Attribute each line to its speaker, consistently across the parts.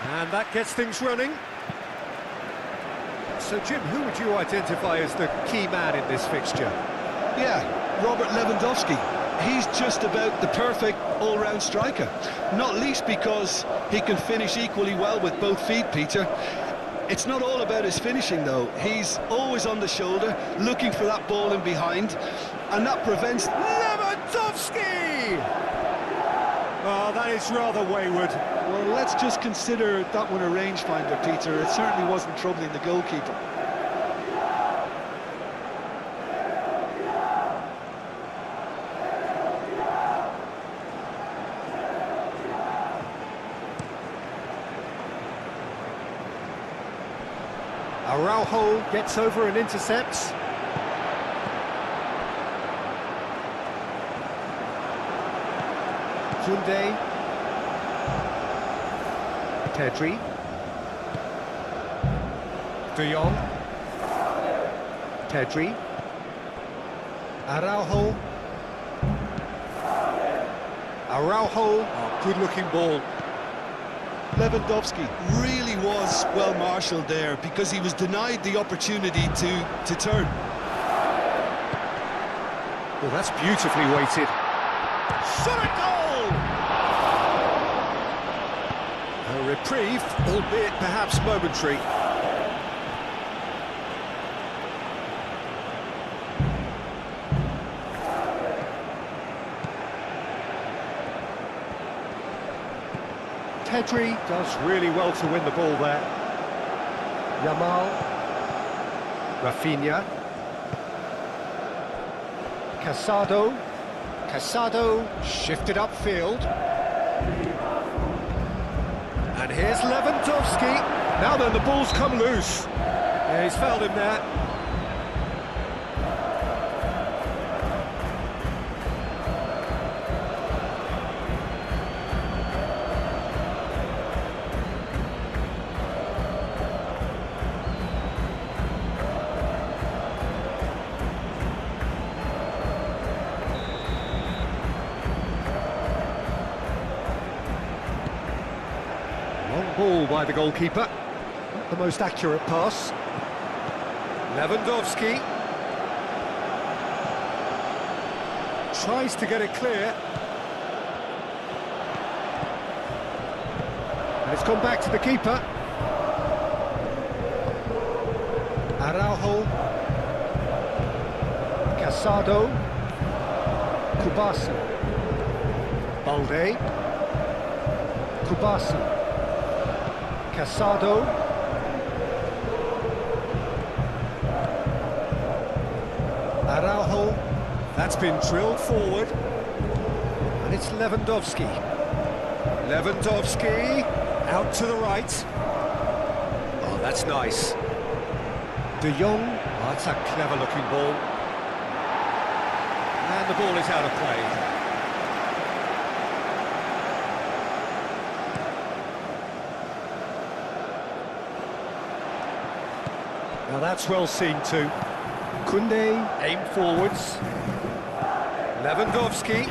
Speaker 1: And that gets things running. So, Jim, who would you identify as the key man in this fixture?
Speaker 2: Yeah, Robert Lewandowski. He's just about the perfect all-round striker. Not least because he can finish equally well with both feet, Peter. It's not all about his finishing, though. He's always on the shoulder, looking for that ball in behind, and that prevents...
Speaker 1: Lewandowski! Oh, that is rather wayward.
Speaker 2: Well, let's just consider that one a rangefinder, Peter. It certainly wasn't troubling the goalkeeper.
Speaker 1: Araujo gets over and intercepts. Koundé. Pedri. De Jong. Pedri. Araujo. Araujo. Oh, good-looking ball.
Speaker 2: Lewandowski really was well marshalled there because he was denied the opportunity to turn.
Speaker 1: Well, that's beautifully weighted. Shot a goal! A reprieve, albeit perhaps momentary. Pedri does really well to win the ball there. Yamal. Rafinha. Casado. Casado shifted upfield. And here's Lewandowski. Now then, the ball's come loose. Yeah, he's fouled him there. Long ball by the goalkeeper. Not the most accurate pass. Lewandowski tries to get it clear. And it's gone back to the keeper. Araujo. Casado. Kubasi. Balde. Kubasi. Casado. Araujo. That's been drilled forward. And it's Lewandowski. Lewandowski. Out to the right. Oh, that's nice. De Jong. Oh, that's a clever-looking ball. And the ball is out of play. Now that's well seen too. Koundé, aim forwards. Lewandowski.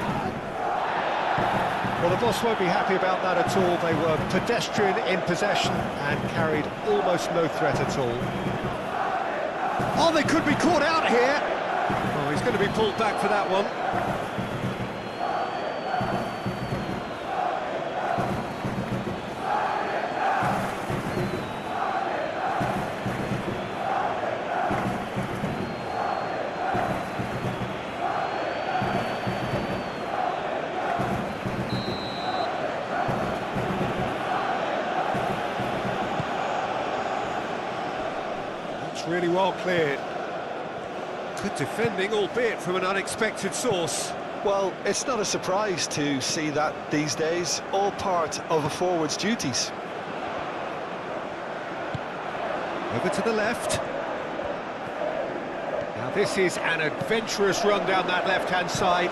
Speaker 1: Well, the boss won't be happy about that at all. They were pedestrian in possession and carried almost no threat at all. Oh, they could be caught out here. Oh, he's going to be pulled back for that one. Really well cleared. Good defending, albeit from an unexpected source.
Speaker 2: Well, it's not a surprise to see that these days, all part of a forward's duties.
Speaker 1: Over to the left. Now this is an adventurous run down that left-hand side.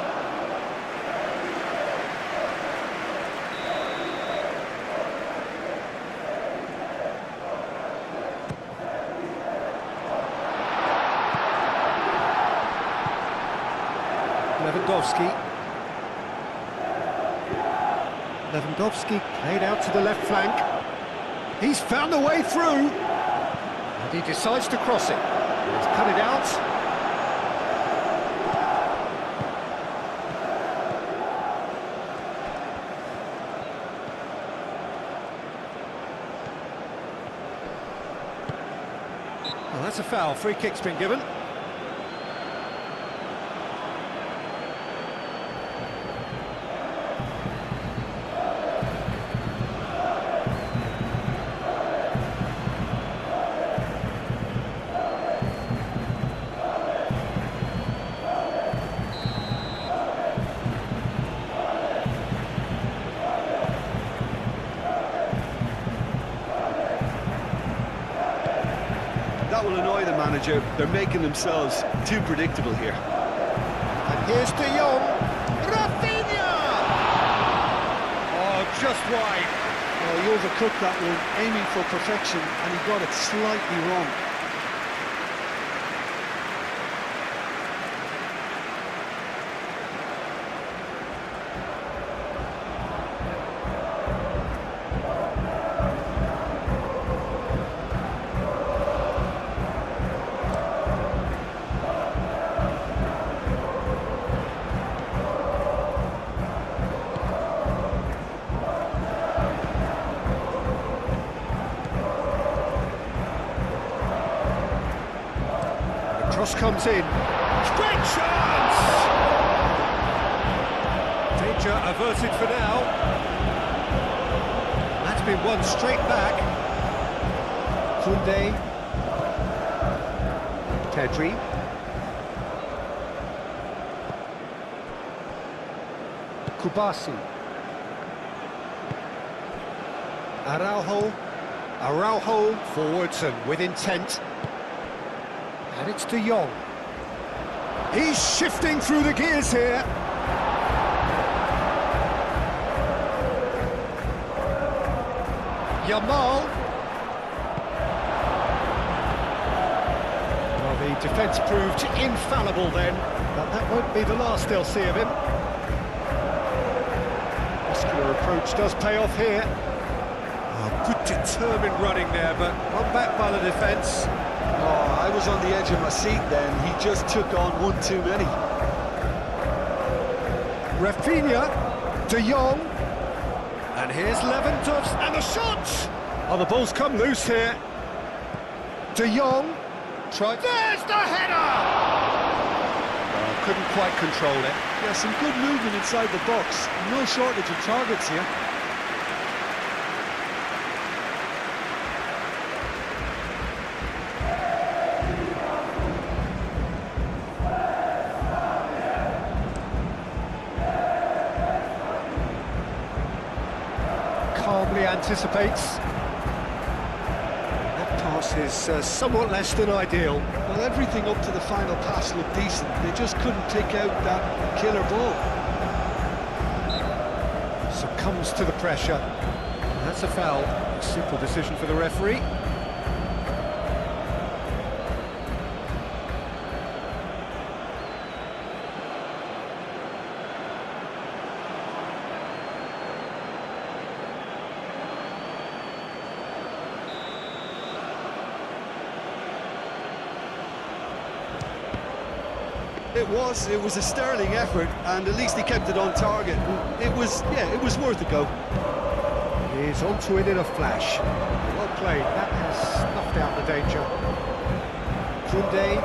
Speaker 1: Lewandowski played out to the left flank. He's found a way through. And he decides to cross it. He's cut it out. Well, that's a foul. Free kick's been given.
Speaker 2: That will annoy the manager. They're making themselves too predictable here.
Speaker 1: And here's De Jong. Rafinha! Oh, just wide.
Speaker 2: Well, he overcooked that one, aiming for perfection, and he got it slightly wrong.
Speaker 1: Cross comes in. Great chance! Danger averted for now. That's been won straight back. Koundé. Pedri. Kubasi. Araujo forwards and with intent. And it's De Jong. He's shifting through the gears here. Yamal. Well, the defence proved infallible then, but that won't be the last they'll see of him. Muscular approach does pay off here. Oh, good determined running there, but one back by the defence.
Speaker 2: Oh, I was on the edge of my seat then. He just took on one too many.
Speaker 1: Rafinha, De Jong, and here's Lewandowski, and the shot! Oh, the ball's come loose here. De Jong, there's the header! Oh, couldn't quite control it.
Speaker 2: Yeah, some good movement inside the box. No shortage of targets here.
Speaker 1: Calmly anticipates. That pass is somewhat less than ideal.
Speaker 2: Well, everything up to the final pass looked decent. They just couldn't pick out that killer ball.
Speaker 1: Succumbs to the pressure. And that's a foul. A simple decision for the referee.
Speaker 2: It was a sterling effort, and at least he kept it on target. It was worth a go.
Speaker 1: He's onto it in a flash. Well played, that has snuffed out the danger. Koundé.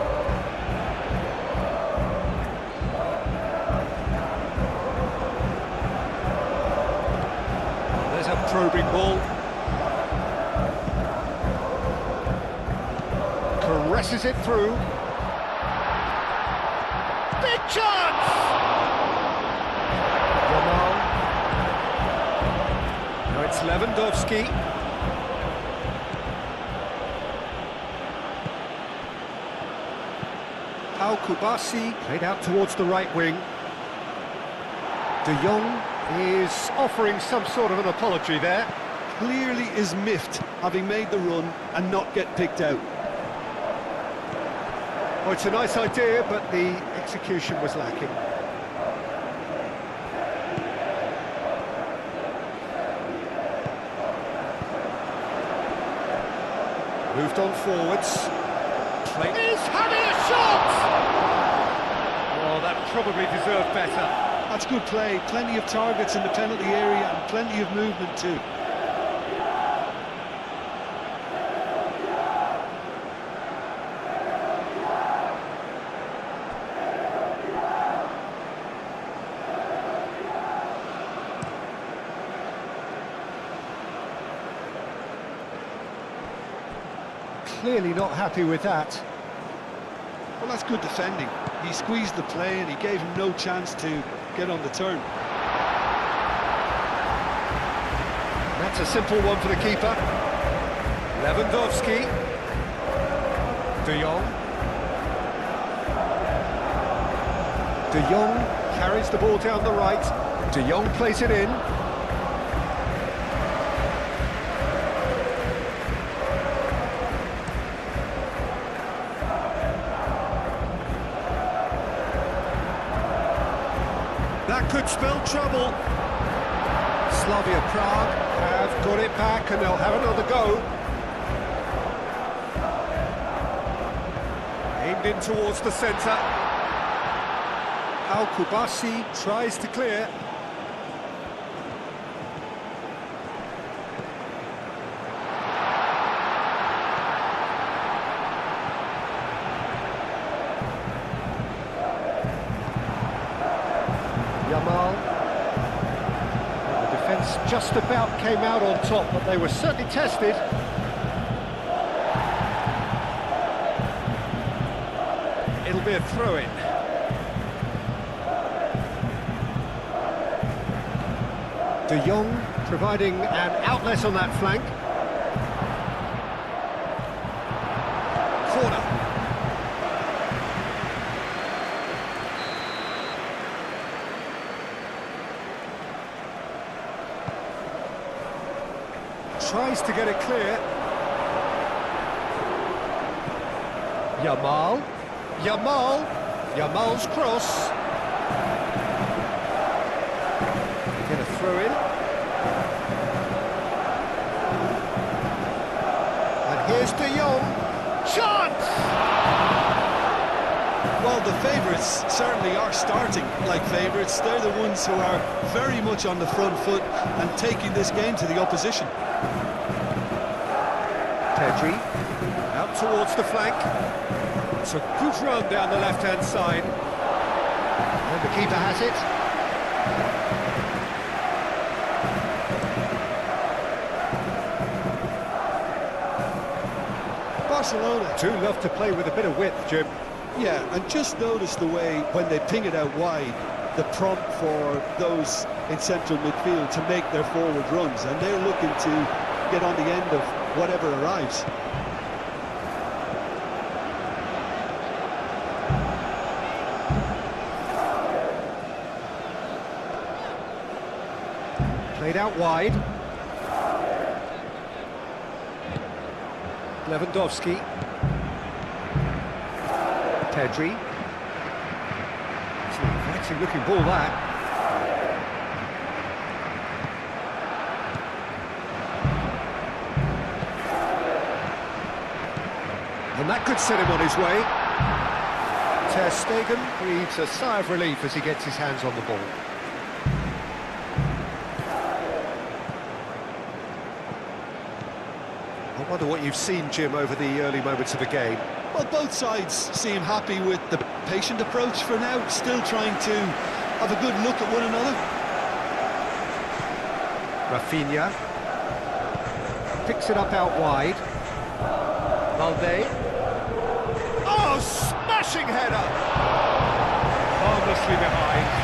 Speaker 1: There's a probing ball. Caresses it through. Big chance! Yamal. Now it's Lewandowski. Kubasi played out towards the right wing. De Jong is offering some sort of an apology there.
Speaker 2: Clearly is miffed, having made the run and not get picked out.
Speaker 1: Oh, it's a nice idea, but the execution was lacking. Moved on forwards. He's having a shot! Oh, that probably deserved better.
Speaker 2: That's good play. Plenty of targets in the penalty area and plenty of movement too.
Speaker 1: Clearly not happy with that.
Speaker 2: Well, that's good defending. He squeezed the play and he gave him no chance to get on the turn.
Speaker 1: That's a simple one for the keeper. Lewandowski. De Jong. De Jong carries the ball down the right. De Jong plays it in. That could spell trouble. Slavia Prague have got it back and they'll have another go. Aimed in towards the centre. Al-Kubasi tries to clear. Yamal. The defence just about came out on top, but they were certainly tested. It'll be a throw-in. De Jong providing an outlet on that flank. Corner. Tries to get it clear. Yamal. Yamal's cross. Get a throw in. And here's De Jong. Chance!
Speaker 2: Well, the favourites certainly are starting like favourites. They're the ones who are very much on the front foot and taking this game to the opposition.
Speaker 1: Pedri, out towards the flank. It's a good run down the left-hand side. And the keeper has it. Barcelona do love to play with a bit of width, Jim.
Speaker 2: Yeah, and just notice the way, when they ping it out wide, the prompt for those in central midfield to make their forward runs, and they're looking to get on the end of whatever arrives.
Speaker 1: Played out wide. Lewandowski. Pedri. It's an inviting looking ball, that. And that could set him on his way. Ter Stegen breathes a sigh of relief as he gets his hands on the ball. I wonder what you've seen, Jim, over the early moments of the game.
Speaker 2: Well, both sides seem happy with the patient approach for now, still trying to have a good look at one another.
Speaker 1: Rafinha picks it up out wide. Valde. Oh, smashing header! Harmlessly behind.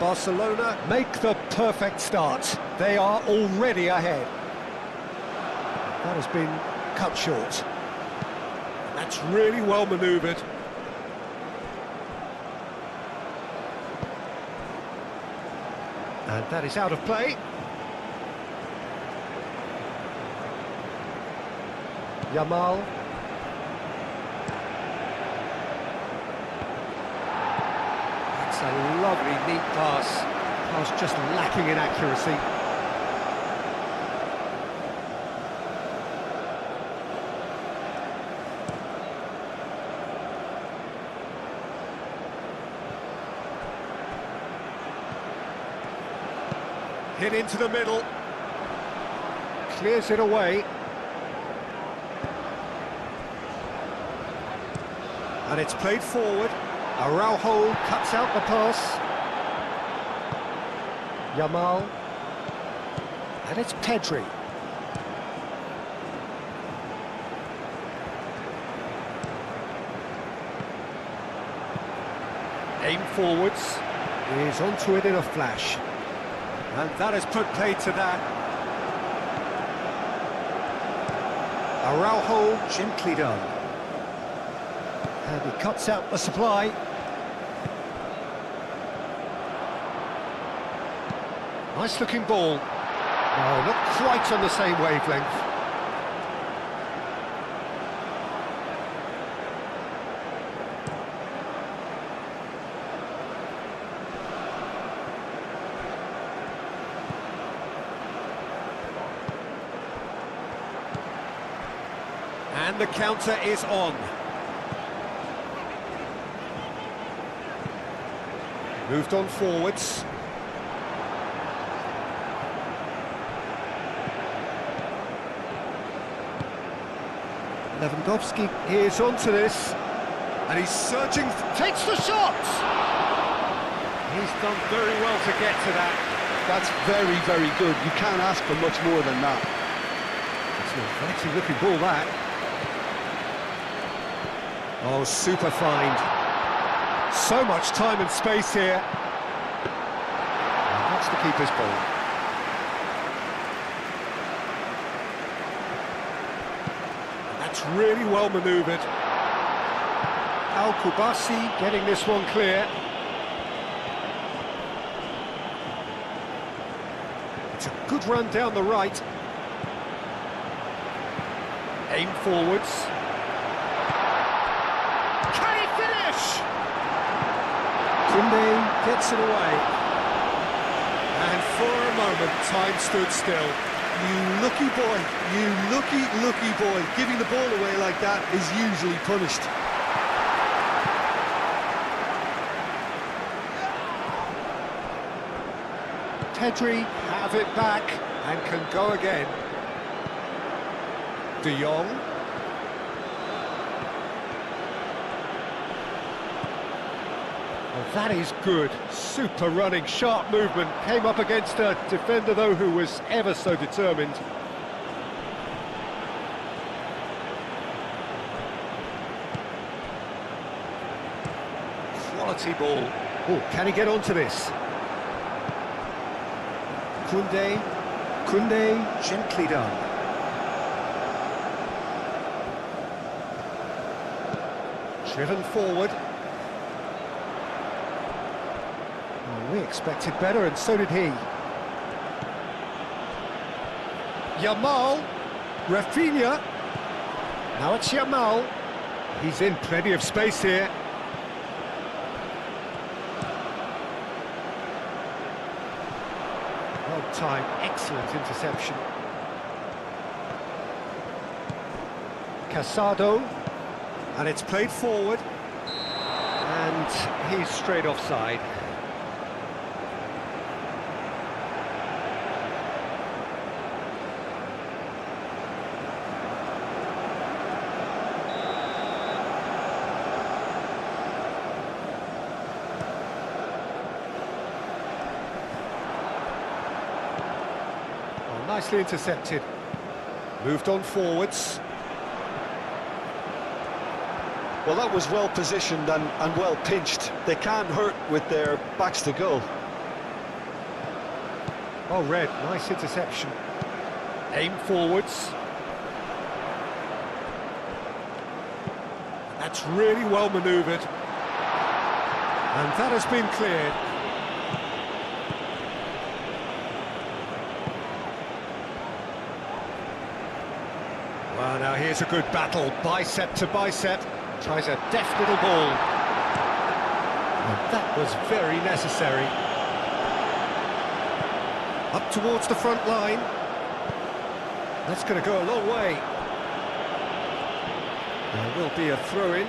Speaker 1: Barcelona make the perfect start. They are already ahead. That has been cut short. That's really well manoeuvred. And that is out of play. Yamal. That's a lovely, neat pass. Pass just lacking in accuracy. Hit into the middle. Clears it away. And it's played forward. Araujo cuts out the pass. Yamal. And it's Pedri. Aim forwards. He's onto it in a flash. And that has put play to that. Araujo, gently done. And he cuts out the supply. Nice looking ball. No, not quite on the same wavelength. And the counter is on. Moved on forwards. Lewandowski is onto this. And he's searching, takes the shot! He's done very well to get to that.
Speaker 2: That's very, very good. You can't ask for much more than that.
Speaker 1: It's a fancy looking ball, that. Oh, super find. So much time and space here. And that's the keeper's ball. And that's really well manoeuvred. Al-Kubasi getting this one clear. It's a good run down the right. Aim forwards. Kunde gets it away. And for a moment, time stood still.
Speaker 2: You lucky boy, you lucky boy. Giving the ball away like that is usually punished.
Speaker 1: Pedri have it back and can go again. De Jong. Well, that is good. Super running, sharp movement. Came up against a defender, though, who was ever so determined. Quality ball. Oh, can he get onto this? Kunde, gently done. Driven forward. Oh, we expected better, and so did he. Yamal, Rafinha. Now it's Yamal. He's in plenty of space here. Well timed, excellent interception. Casado, and it's played forward, and he's straight offside. Nicely intercepted. Moved on forwards.
Speaker 2: Well, that was well positioned and well pinched. They can't hurt with their backs to goal.
Speaker 1: Oh, Red, nice interception. Aim forwards. That's really well manoeuvred. And that has been cleared. Well, now here's a good battle, bicep to bicep. Tries a deft little ball. And that was very necessary. Up towards the front line. That's going to go a long way. There will be a throw-in.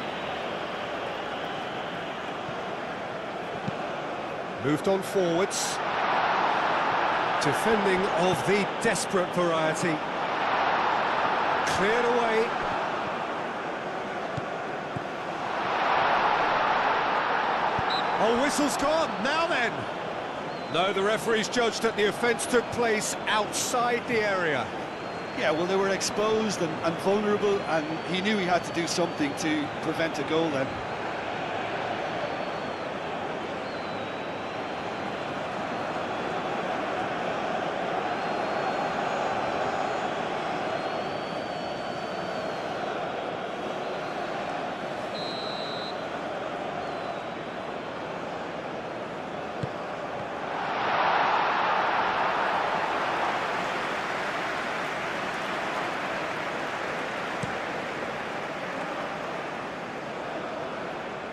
Speaker 1: Moved on forwards. Defending of the desperate variety. Cleared away. Oh, whistle's gone. Now then. No, the referee's judged that the offence took place outside the area.
Speaker 2: Yeah, well, they were exposed and vulnerable, and he knew he had to do something to prevent a goal then.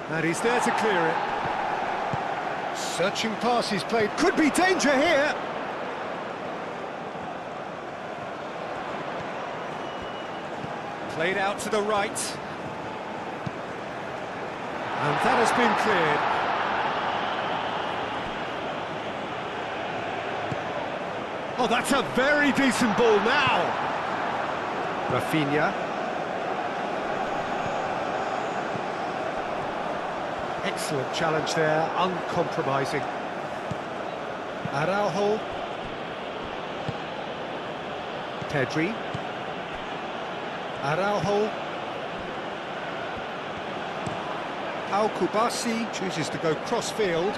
Speaker 1: And he's there to clear it. Searching pass he's played. Could be danger here. Played out to the right. And that has been cleared. Oh, that's a very decent ball now. Rafinha. Excellent challenge there, uncompromising. Araujo. Pedri. Araujo. Pau Kubasi chooses to go cross-field.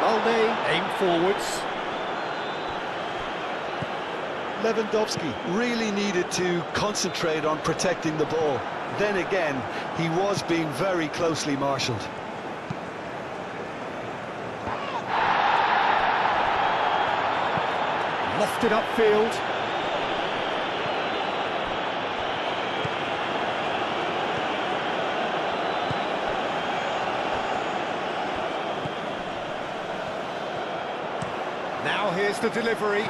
Speaker 1: Balde, aim forwards.
Speaker 2: Lewandowski really needed to concentrate on protecting the ball. Then again, he was being very closely marshalled.
Speaker 1: Lofted upfield. Now here's the delivery.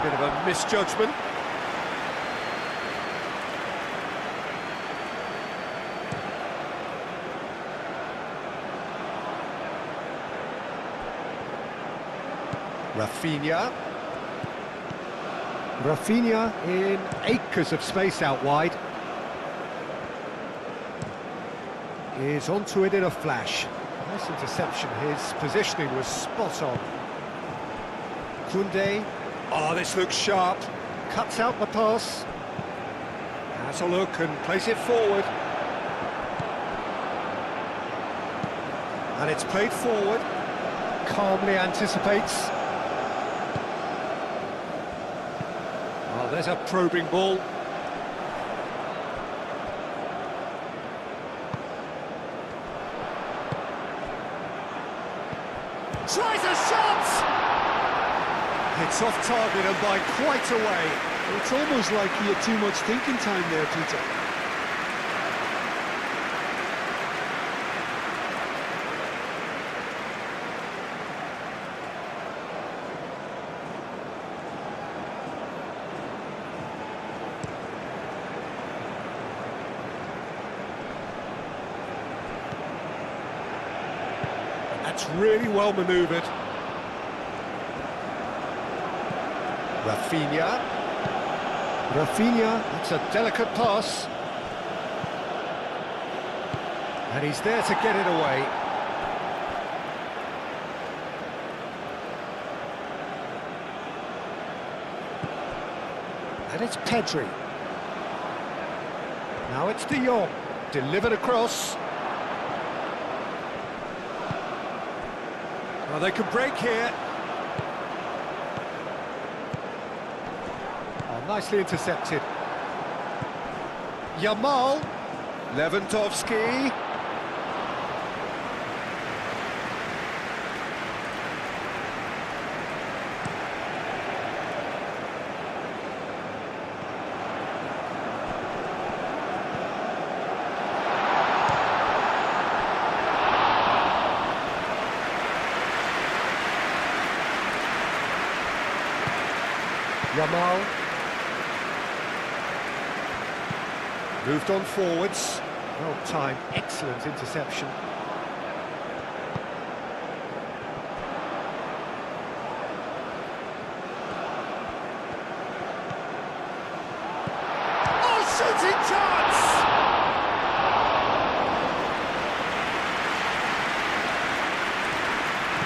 Speaker 1: Bit of a misjudgment. Rafinha. Rafinha in acres of space out wide. Is onto it in a flash. Nice interception. His positioning was spot on. Koundé. Oh, this looks sharp. Cuts out the pass. Has a look and plays it forward. And it's played forward. Calmly anticipates. Oh, there's a probing ball. Tries a shot! It's off target and by quite a way.
Speaker 2: It's almost like he had too much thinking time there, Peter.
Speaker 1: That's really well manoeuvred. Rafinha. Rafinha, that's a delicate pass. And he's there to get it away. And it's Pedri. Now it's De Jong. Delivered across. Well, they can break here. Oh, nicely intercepted. Yamal. Lewandowski. Yamal. Moved on forwards. Well timed, excellent interception. Oh, shooting chance!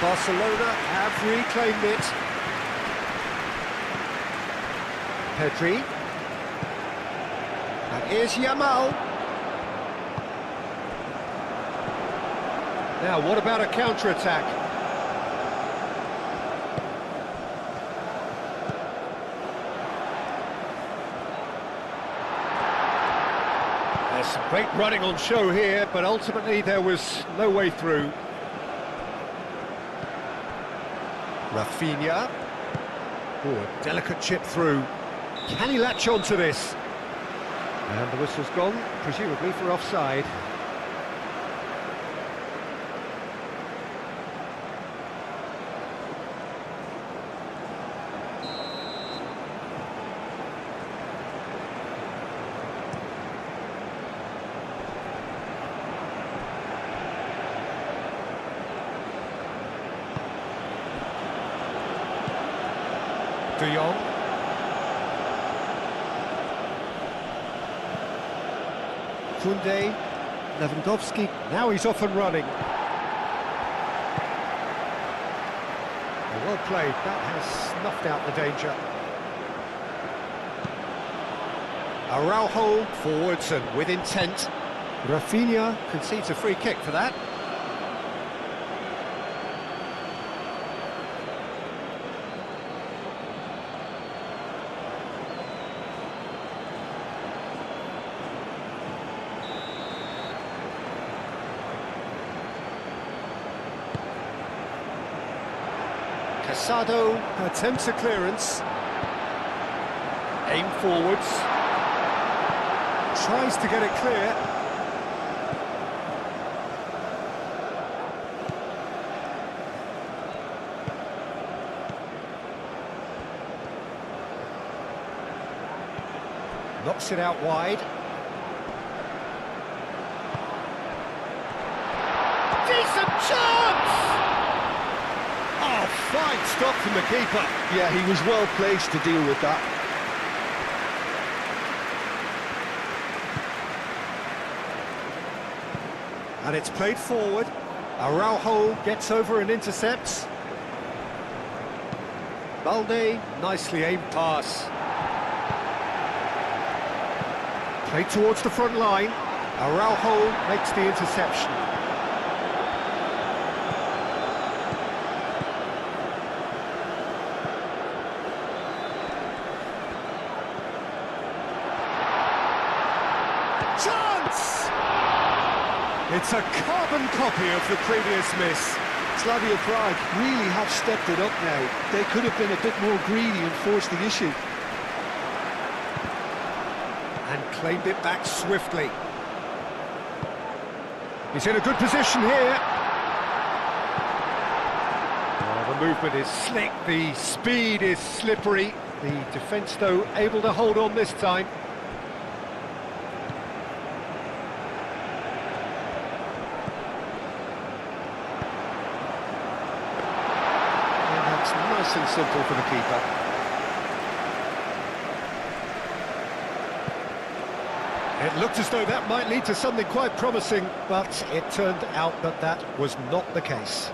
Speaker 1: Barcelona have reclaimed it. Pedri. And here's Yamal. Now, what about a counter-attack? There's some great running on show here, but ultimately there was no way through. Rafinha. Oh, a delicate chip through. Can he latch on to this? And the whistle's gone, presumably for offside. De Jong. Koundé, Lewandowski, now he's off and running. Well played, that has snuffed out the danger. Araujo forwards and with intent. Rafinha concedes a free kick for that. Casado attempts a clearance. Aim forwards. Tries to get it clear. Knocks it out wide. Decent chance! Oh, fine stop from the keeper.
Speaker 2: Yeah, he was well placed to deal with that.
Speaker 1: And it's played forward. Araujo gets over and intercepts. Balde, nicely aimed pass. Played towards the front line. Araujo makes the interception. Chance! It's a carbon copy of the previous miss.
Speaker 2: Slavia Prague really have stepped it up now. They could have been a bit more greedy and forced the issue.
Speaker 1: And claimed it back swiftly. He's in a good position here. Oh, the movement is slick, the speed is slippery. The defence, though, able to hold on this time. Nice and simple for the keeper. It looked as though that might lead to something quite promising, but it turned out that that was not the case.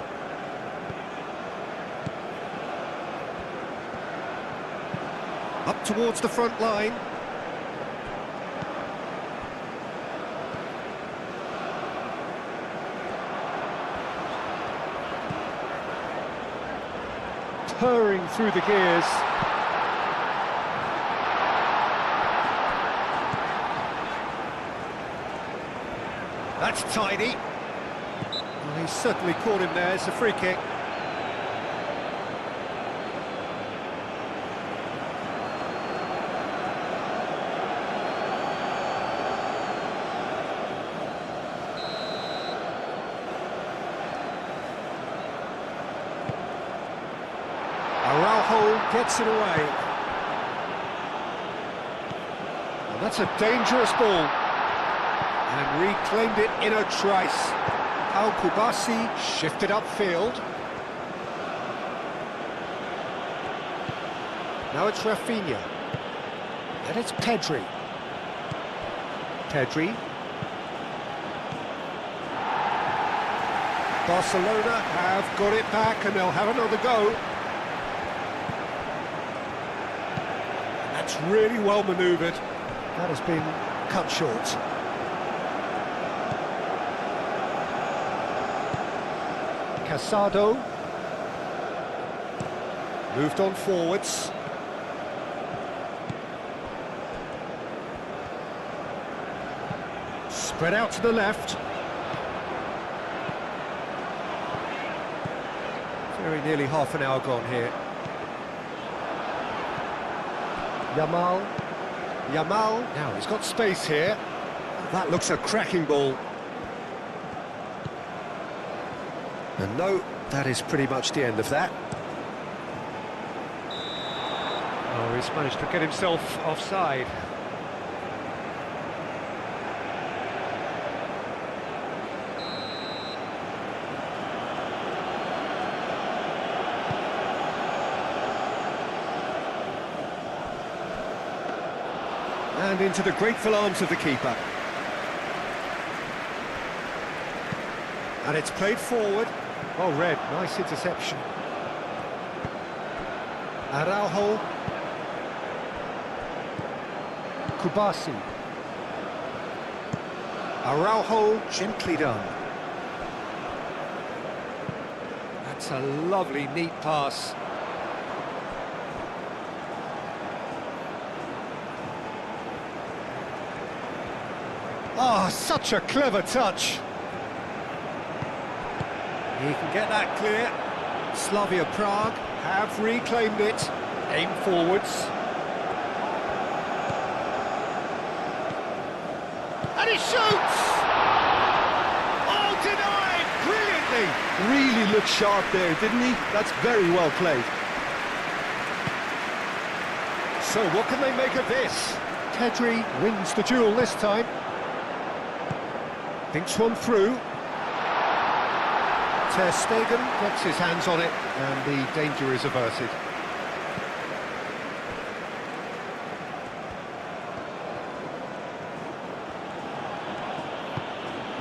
Speaker 1: Up towards the front line. purring through the gears. That's tidy. Well, he's certainly caught him there. It's a free kick. Araujo gets it away. And that's a dangerous ball. And reclaimed it in a trice. Al Kubasi shifted upfield. Now it's Rafinha. And it's Pedri. Pedri. Barcelona have got it back and they'll have another go. That's really well manoeuvred. That has been cut short. Casado. Moved on forwards. Spread out to the left. Very nearly half an hour gone here. Yamal. Now he's got space here. That looks a cracking ball. And no, that is pretty much the end of that. Oh, he's managed to get himself offside. And into the grateful arms of the keeper. And it's played forward. Oh, red, nice interception. Araujo. Kubasi. Araujo, gently done. That's a lovely, neat pass. Oh, such a clever touch. He can get that clear. Slavia Prague have reclaimed it. Aim forwards. And he shoots! Oh, denied! Brilliantly!
Speaker 2: Really looked sharp there, didn't he? That's very well played.
Speaker 1: So what can they make of this? Pedri wins the duel this time. Thinks one through. Ter Stegen gets his hands on it, and the danger is averted.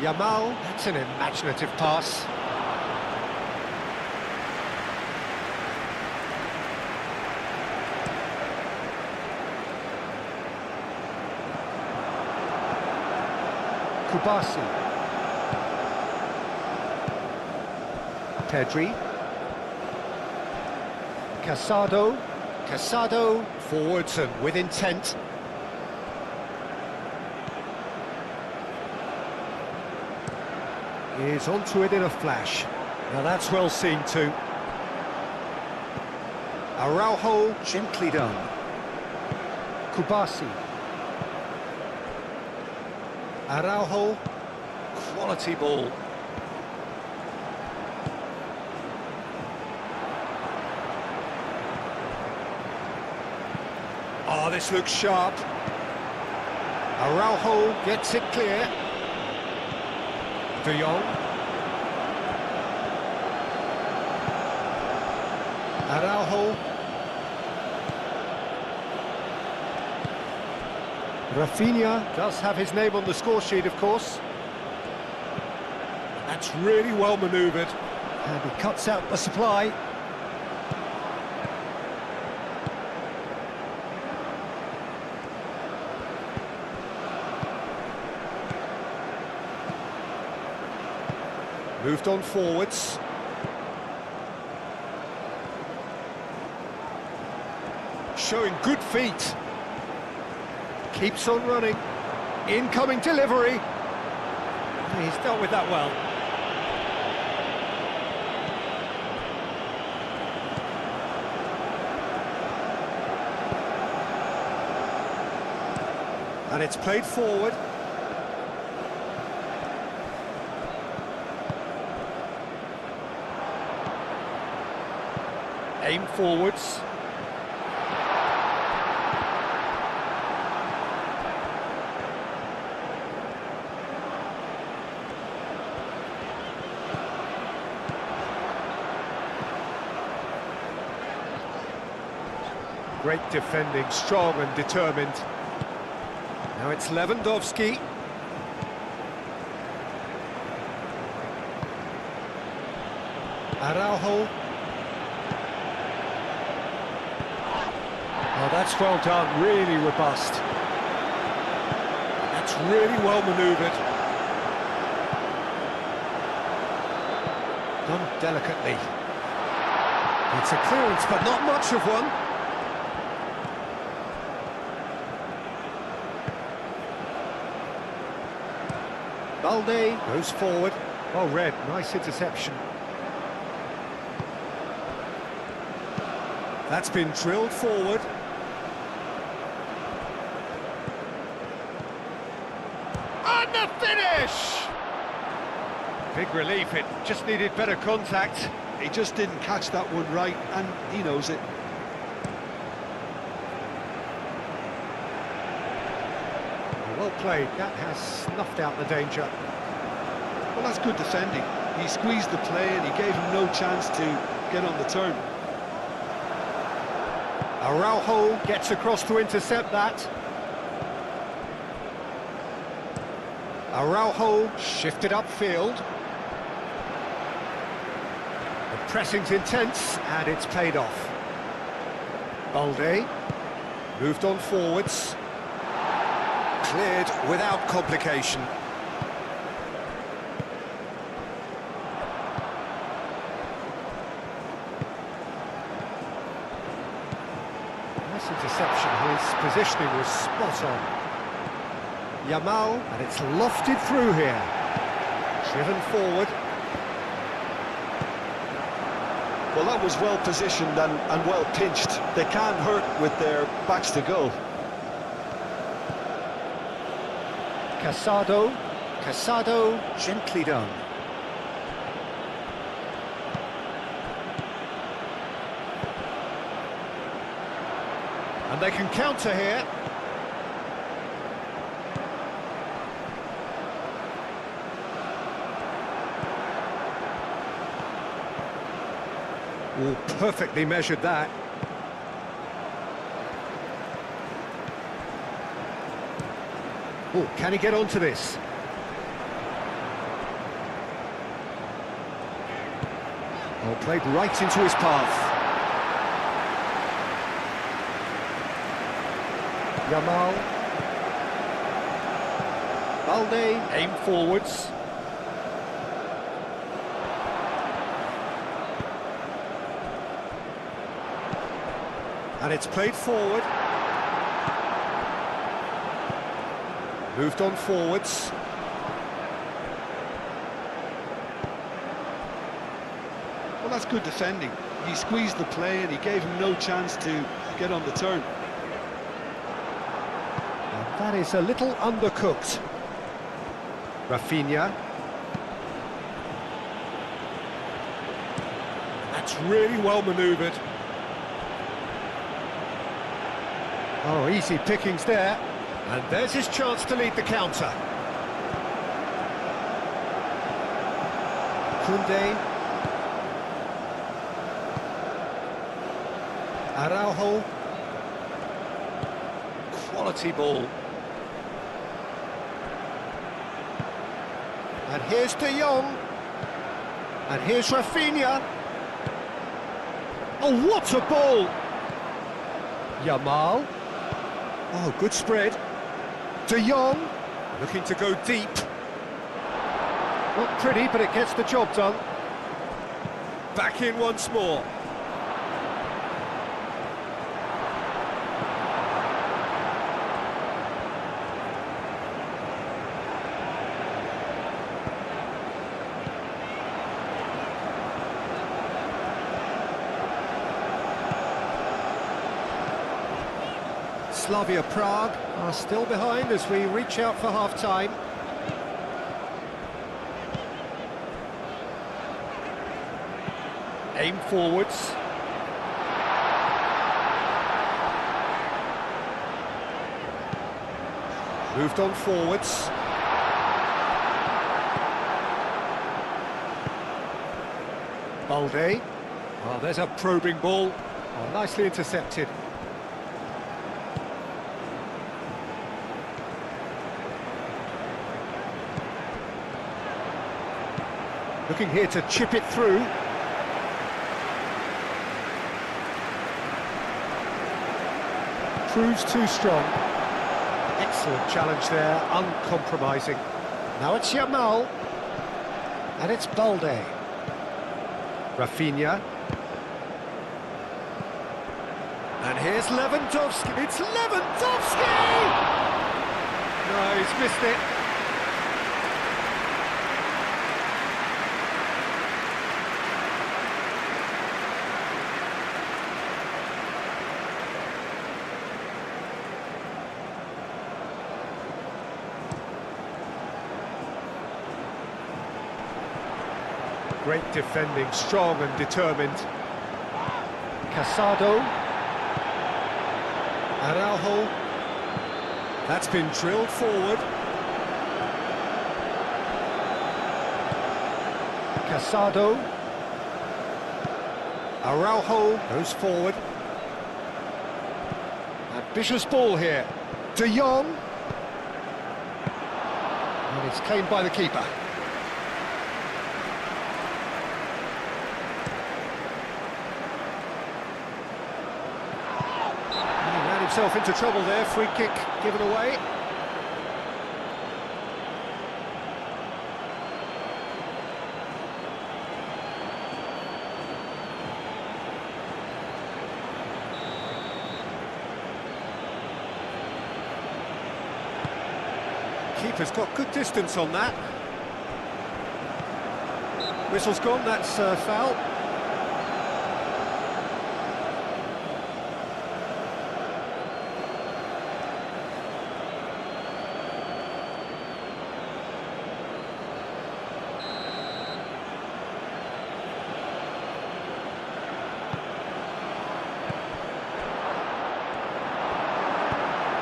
Speaker 1: Yamal, that's an imaginative pass. Kubasi. Pedri. Casado, forwards and with intent. Is onto it in a flash. Now that's well seen too. Araujo, gently done. Kubasi. Araujo, quality ball. Oh, this looks sharp. Araujo gets it clear. De Jong. Araujo. Rafinha does have his name on the score sheet, of course. That's really well manoeuvred. And he cuts out the supply. Moved on forwards. showing good feet. Keeps on running. Incoming delivery. He's dealt with that well. And it's played forward. Aim forwards. Great defending, strong and determined. Now it's Lewandowski. Araujo. Oh, that's well done, really robust. That's really well manoeuvred. Done delicately. It's a clearance, but not much of one. Balde goes forward. Well read, nice interception. That's been drilled forward. And the finish! Big relief, it just needed better contact.
Speaker 2: He just didn't catch that one right, and he knows it.
Speaker 1: Well played, that has snuffed out the danger.
Speaker 2: Well, that's good defending. He squeezed the play and he gave him no chance to get on the turn.
Speaker 1: Araujo gets across to intercept that. Araujo shifted upfield. The pressing's intense and it's paid off. Balde moved on forwards. Cleared without complication. Nice interception, his positioning was spot on. Yamal, and it's lofted through here. Driven forward.
Speaker 2: Well, that was well positioned and well pinched. They can't hurt with their backs to goal.
Speaker 1: Casado, gently done. And they can counter here. Oh, perfectly measured that. Oh, can he get onto this? Oh, played right into his path. Yamal. Balde, aim forwards. And it's played forward. Moved on forwards.
Speaker 2: Well, that's good defending. He squeezed the play and he gave him no chance to get on the turn.
Speaker 1: And that is a little undercooked. Rafinha. That's really well manoeuvred. Oh, easy pickings there. And there's his chance to lead the counter. Koundé. Araujo. Quality ball. And here's De Jong. And here's Rafinha. Oh, what a ball! Yamal. Oh, good spread. De Jong, looking to go deep. Not pretty, but it gets the job done. Back in once more. Slavia Prague are still behind as we reach out for half-time. Aim forwards. Moved on forwards. Balde. Oh, there's a probing ball. Oh, nicely intercepted. Looking here to chip it through. Proves too strong. Excellent challenge there, uncompromising. Now it's Yamal. And it's Balde. Rafinha. And here's Lewandowski. It's Lewandowski! No, he's missed it. Great defending, strong and determined. Casado. Araujo. That's been drilled forward. Casado. Araujo goes forward. Ambitious ball here. De Jong. And it's claimed by the keeper. Himself into trouble there, free kick given away. Keeper's got good distance on that. Whistle's gone, that's foul.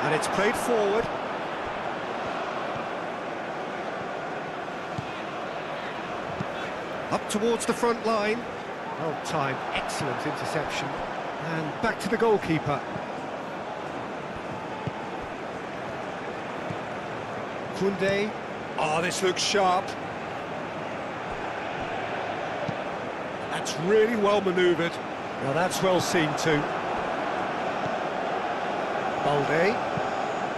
Speaker 1: And it's played forward. Up towards the front line. Well timed, excellent interception. And back to the goalkeeper. Koundé. Oh, this looks sharp. That's really well manoeuvred. Well, that's well seen too. Balde.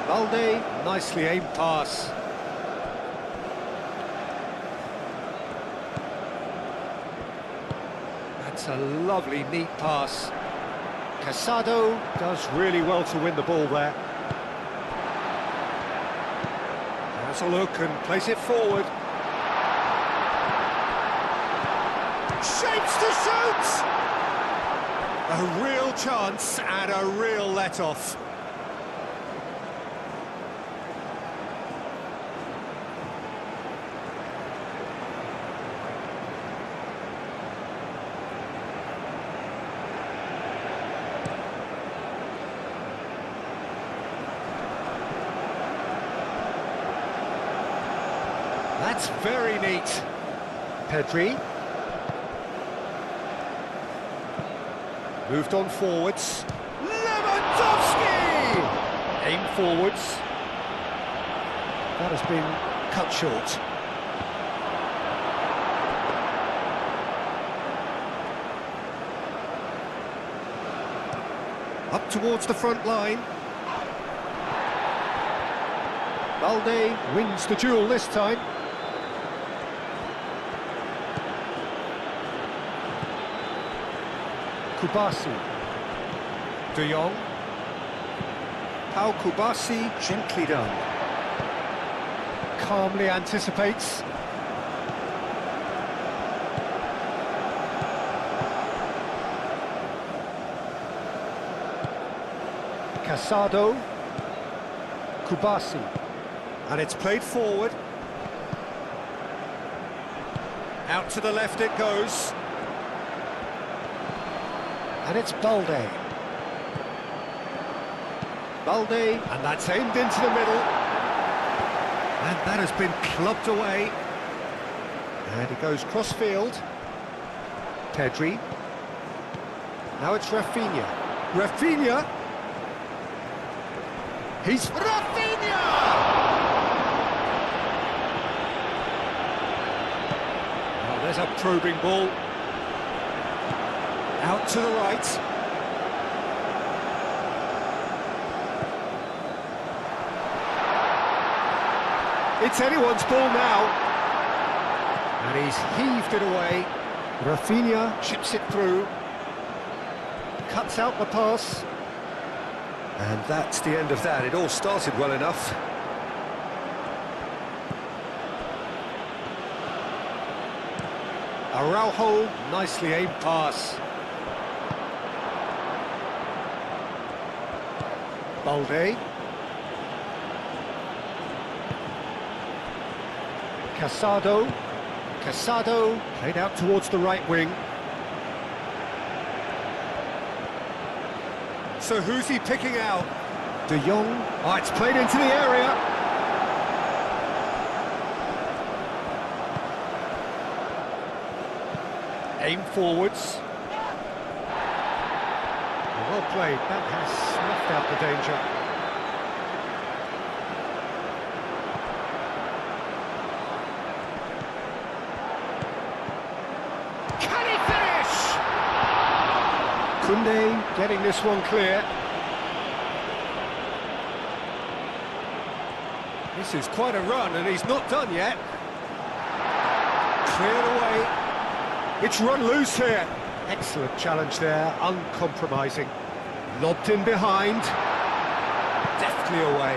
Speaker 1: Balde, nicely aimed pass. That's a lovely, neat pass. Casado does really well to win the ball there. Has a look and place it forward. Shapes to shoot! A real chance and a real let-off. That's very neat. Pedri. Moved on forwards. Lewandowski! Aim forwards. That has been cut short. Up towards the front line. Balde wins the duel this time. Kubasi. De Jong. Pau Kubasi, gently done. Calmly anticipates. Casado. Kubasi. And it's played forward. Out to the left it goes. And it's Balde. Balde, and that's aimed into the middle. And that has been clubbed away. And he goes cross-field. Pedri. Now it's Rafinha. Rafinha! He's... Rafinha! Oh, there's a probing ball. Out to the right. It's anyone's ball now. And he's heaved it away. Rafinha chips it through. Cuts out the pass. And that's the end of that. It all started well enough. Araujo, nicely aimed pass. Balde. Casado. Casado played out towards the right wing. So who's he picking out? De Jong. Oh, it's played into the area. Aim forwards. Well played. That has snuffed out the danger. Kunde getting this one clear. This is quite a run and he's not done yet. Cleared away. It's run loose here. Excellent challenge there, uncompromising. Lobbed in behind. Deftly away.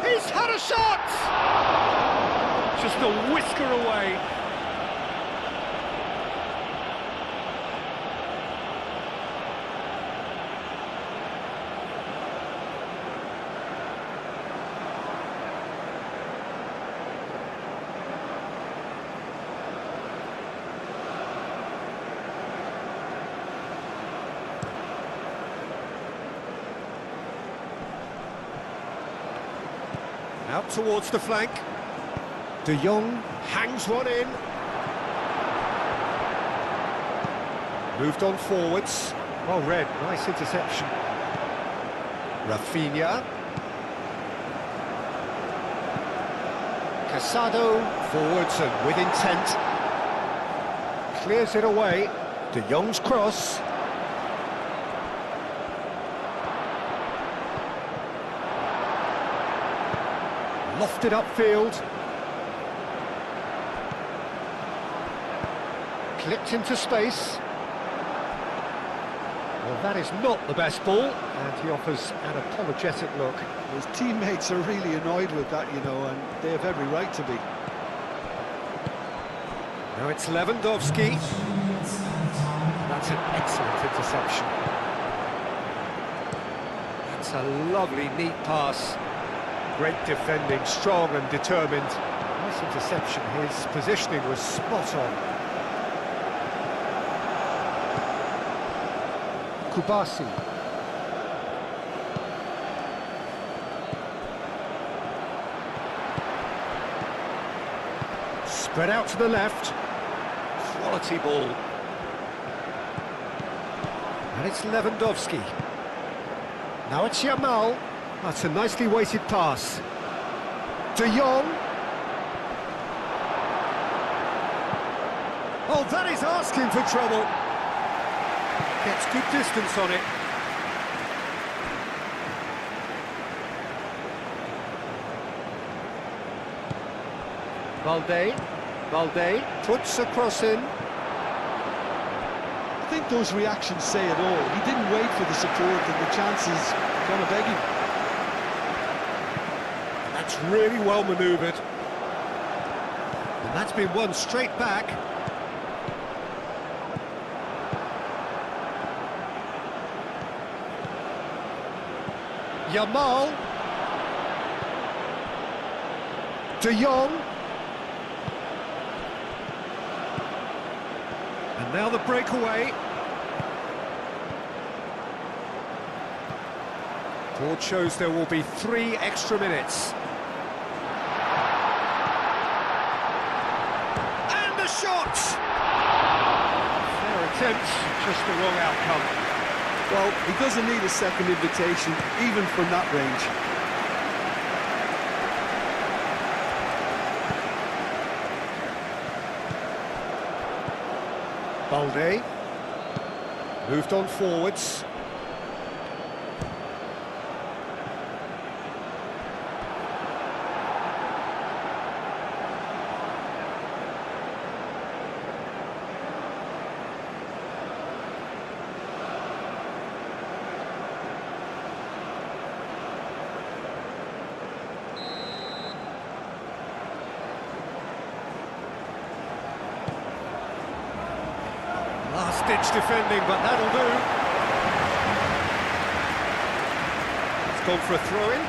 Speaker 1: He's had a shot! Just a whisker away. Out towards the flank. De Jong hangs one in. Moved on forwards. Well read, nice interception. Rafinha. Casado, forwards and with intent. Clears it away. De Jong's cross. Lofted upfield. Clipped into space. Well, that is not the best ball, and he offers an apologetic look.
Speaker 2: His teammates are really annoyed with that, you know, and they have every right to be.
Speaker 1: Now it's Lewandowski. That's an excellent interception. That's a lovely, neat pass. Great defending, strong and determined. Nice interception. His positioning was spot on. Kubasi. Spread out to the left. Quality ball. And it's Lewandowski. Now it's Yamal. That's a nicely weighted pass. De Jong. Oh, that is asking for trouble. Gets good distance on it. Balde puts a cross in.
Speaker 2: I think those reactions say it all. He didn't wait for the support and the chances gonna beg him.
Speaker 1: That's really well manoeuvred. And that's been won straight back. Yamal. De Jong. And now the breakaway. Board shows there will be 3 extra minutes. And the shot! Fair attempt, just the wrong outcome.
Speaker 2: Well, he doesn't need a second invitation, even from that range.
Speaker 1: Balde. Moved on forwards. Last-ditch defending, but that'll do. It's gone for a throw-in.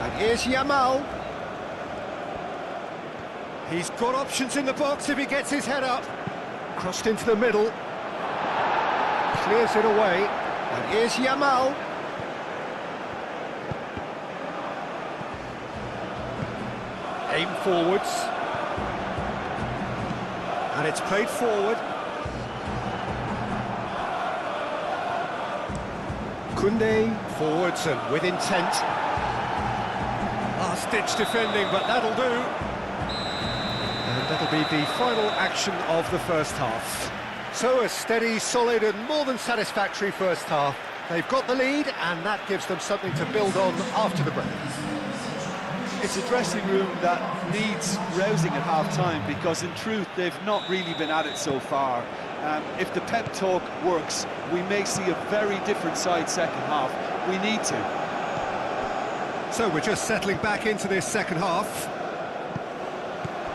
Speaker 1: And here's Yamal. He's got options in the box if he gets his head up. Crossed into the middle. Clears it away. And here's Yamal. Aim forwards. And it's played forward. Koundé forwards and with intent. Last-ditch defending, but that'll do. And that'll be the final action of the first half. So a steady, solid and more than satisfactory first half. They've got the lead and that gives them something to build on after the break.
Speaker 2: It's a dressing room that needs rousing at half-time because in truth they've not really been at it so far. If the pep talk works, we may see a very different side second half. We need to.
Speaker 1: So we're just settling back into this second half.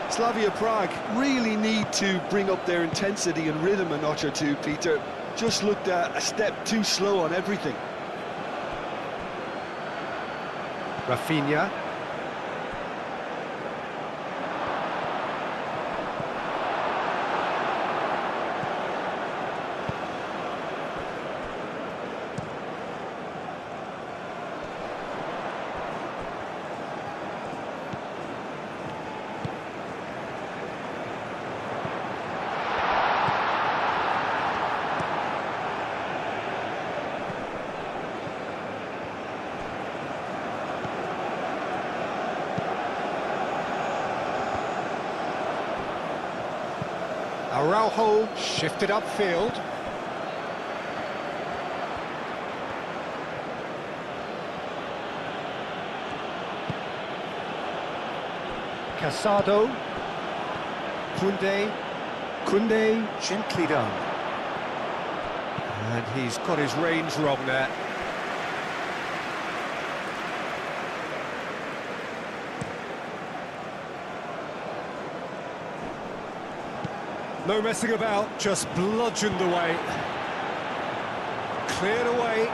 Speaker 2: Slavia Prague really need to bring up their intensity and rhythm a notch or two, Peter. Just looked a step too slow on everything.
Speaker 1: Rafinha. Araujo shifted upfield. Casado. Koundé gently done. And he's got his range wrong there. No messing about, just bludgeoned away. Cleared away,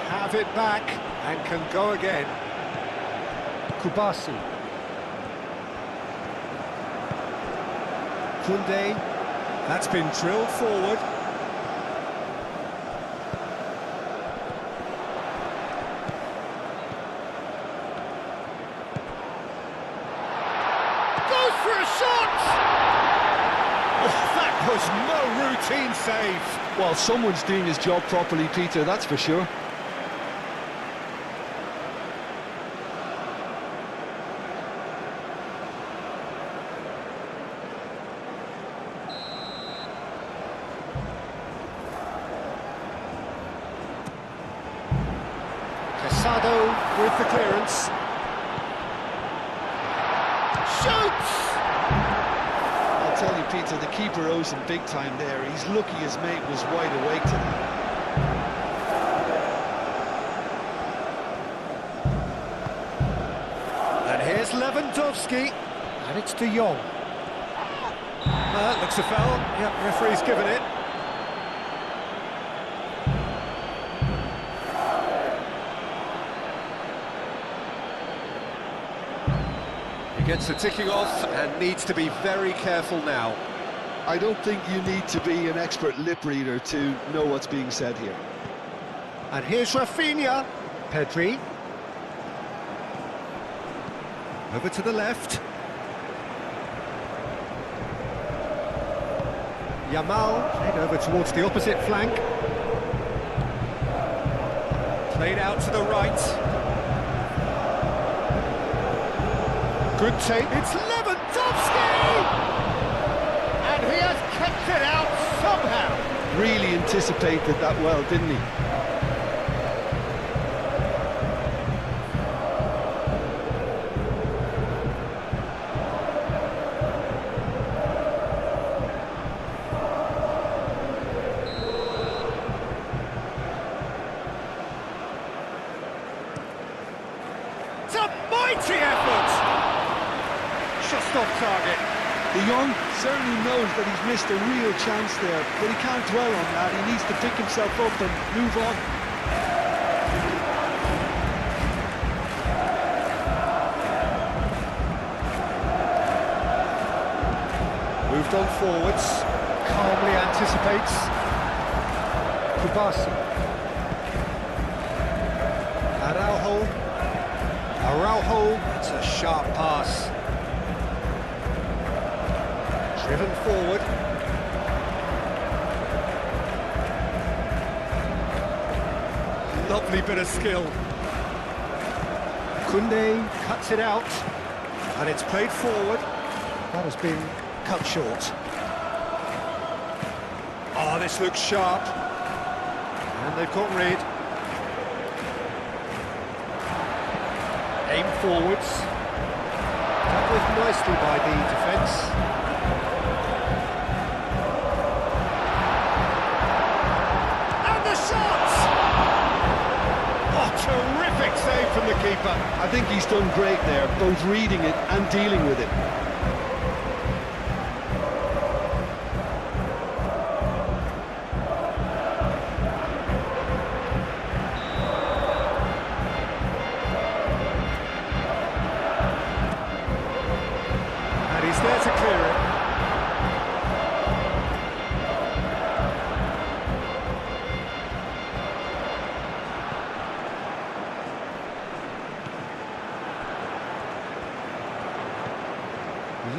Speaker 1: have it back, and can go again. Kubasi. Koundé, that's been drilled forward. Goes for a shot! That was no routine save.
Speaker 2: Well, someone's doing his job properly, Peter, that's for sure.
Speaker 1: Casado with the clearance. Shoots!
Speaker 2: I'll tell you, Peter, the keeper owes him big time there. He's lucky his mate was wide awake to that.
Speaker 1: And Lewandowski, and it's De Jong. Looks a foul. Yep, referee's given it. He gets the ticking off and needs to be very careful now.
Speaker 2: I don't think you need to be an expert lip reader to know what's being said here.
Speaker 1: And here's Rafinha. Pedri. Over to the left. Yamal, played over towards the opposite flank. Played out to the right. Good take. It's Lewandowski! And he has kept it out somehow.
Speaker 2: Really anticipated that well, didn't he?
Speaker 1: It's a mighty effort! Just off target.
Speaker 2: De Jong certainly knows that he's missed a real chance there, but he can't dwell on that. He needs to pick himself up and move on.
Speaker 1: Moved on forwards, calmly anticipates. Kubasi. Araujo, it's a sharp pass. Driven forward. Lovely bit of skill. Koundé cuts it out, and it's played forward. That has been cut short. Oh, this looks sharp. And they've got rid. Aim forwards. Dealt with nicely by the defence. And the shot! Oh, terrific save from the keeper.
Speaker 2: I think he's done great there, both reading it and dealing with it.
Speaker 1: He's there to clear it.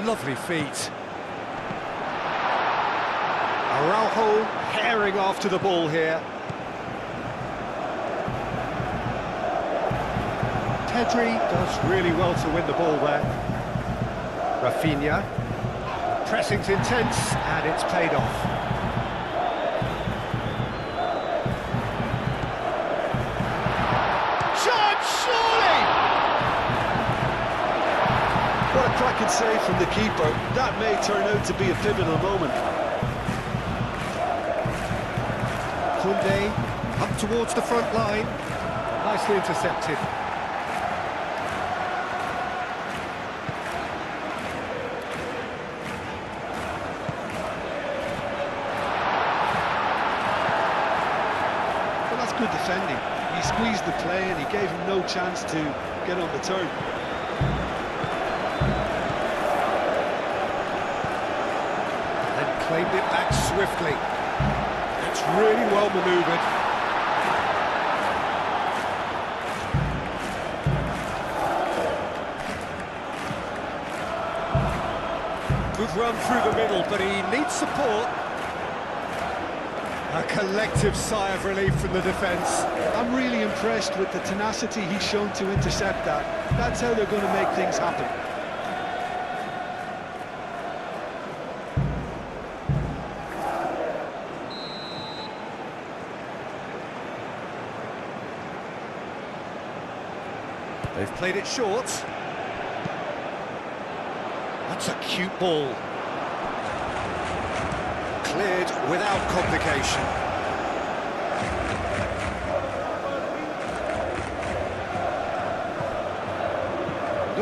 Speaker 1: Lovely feet. Araujo herring after the ball here. Pedri does really well to win the ball there. Rafinha, pressing's intense, and it's paid off. Shot, surely!
Speaker 2: What a cracking save from the keeper. That may turn out to be a pivotal moment.
Speaker 1: Koundé, up towards the front line, nicely intercepted.
Speaker 2: Good defending. He squeezed the play and he gave him no chance to get on the turn.
Speaker 1: And claimed it back swiftly. That's really well manoeuvred. Good run through the middle, but he needs support. A collective sigh of relief from the defence.
Speaker 2: I'm really impressed with the tenacity he's shown to intercept that. That's how they're going to make things happen.
Speaker 1: They've played it short. That's a cute ball. Cleared without complication.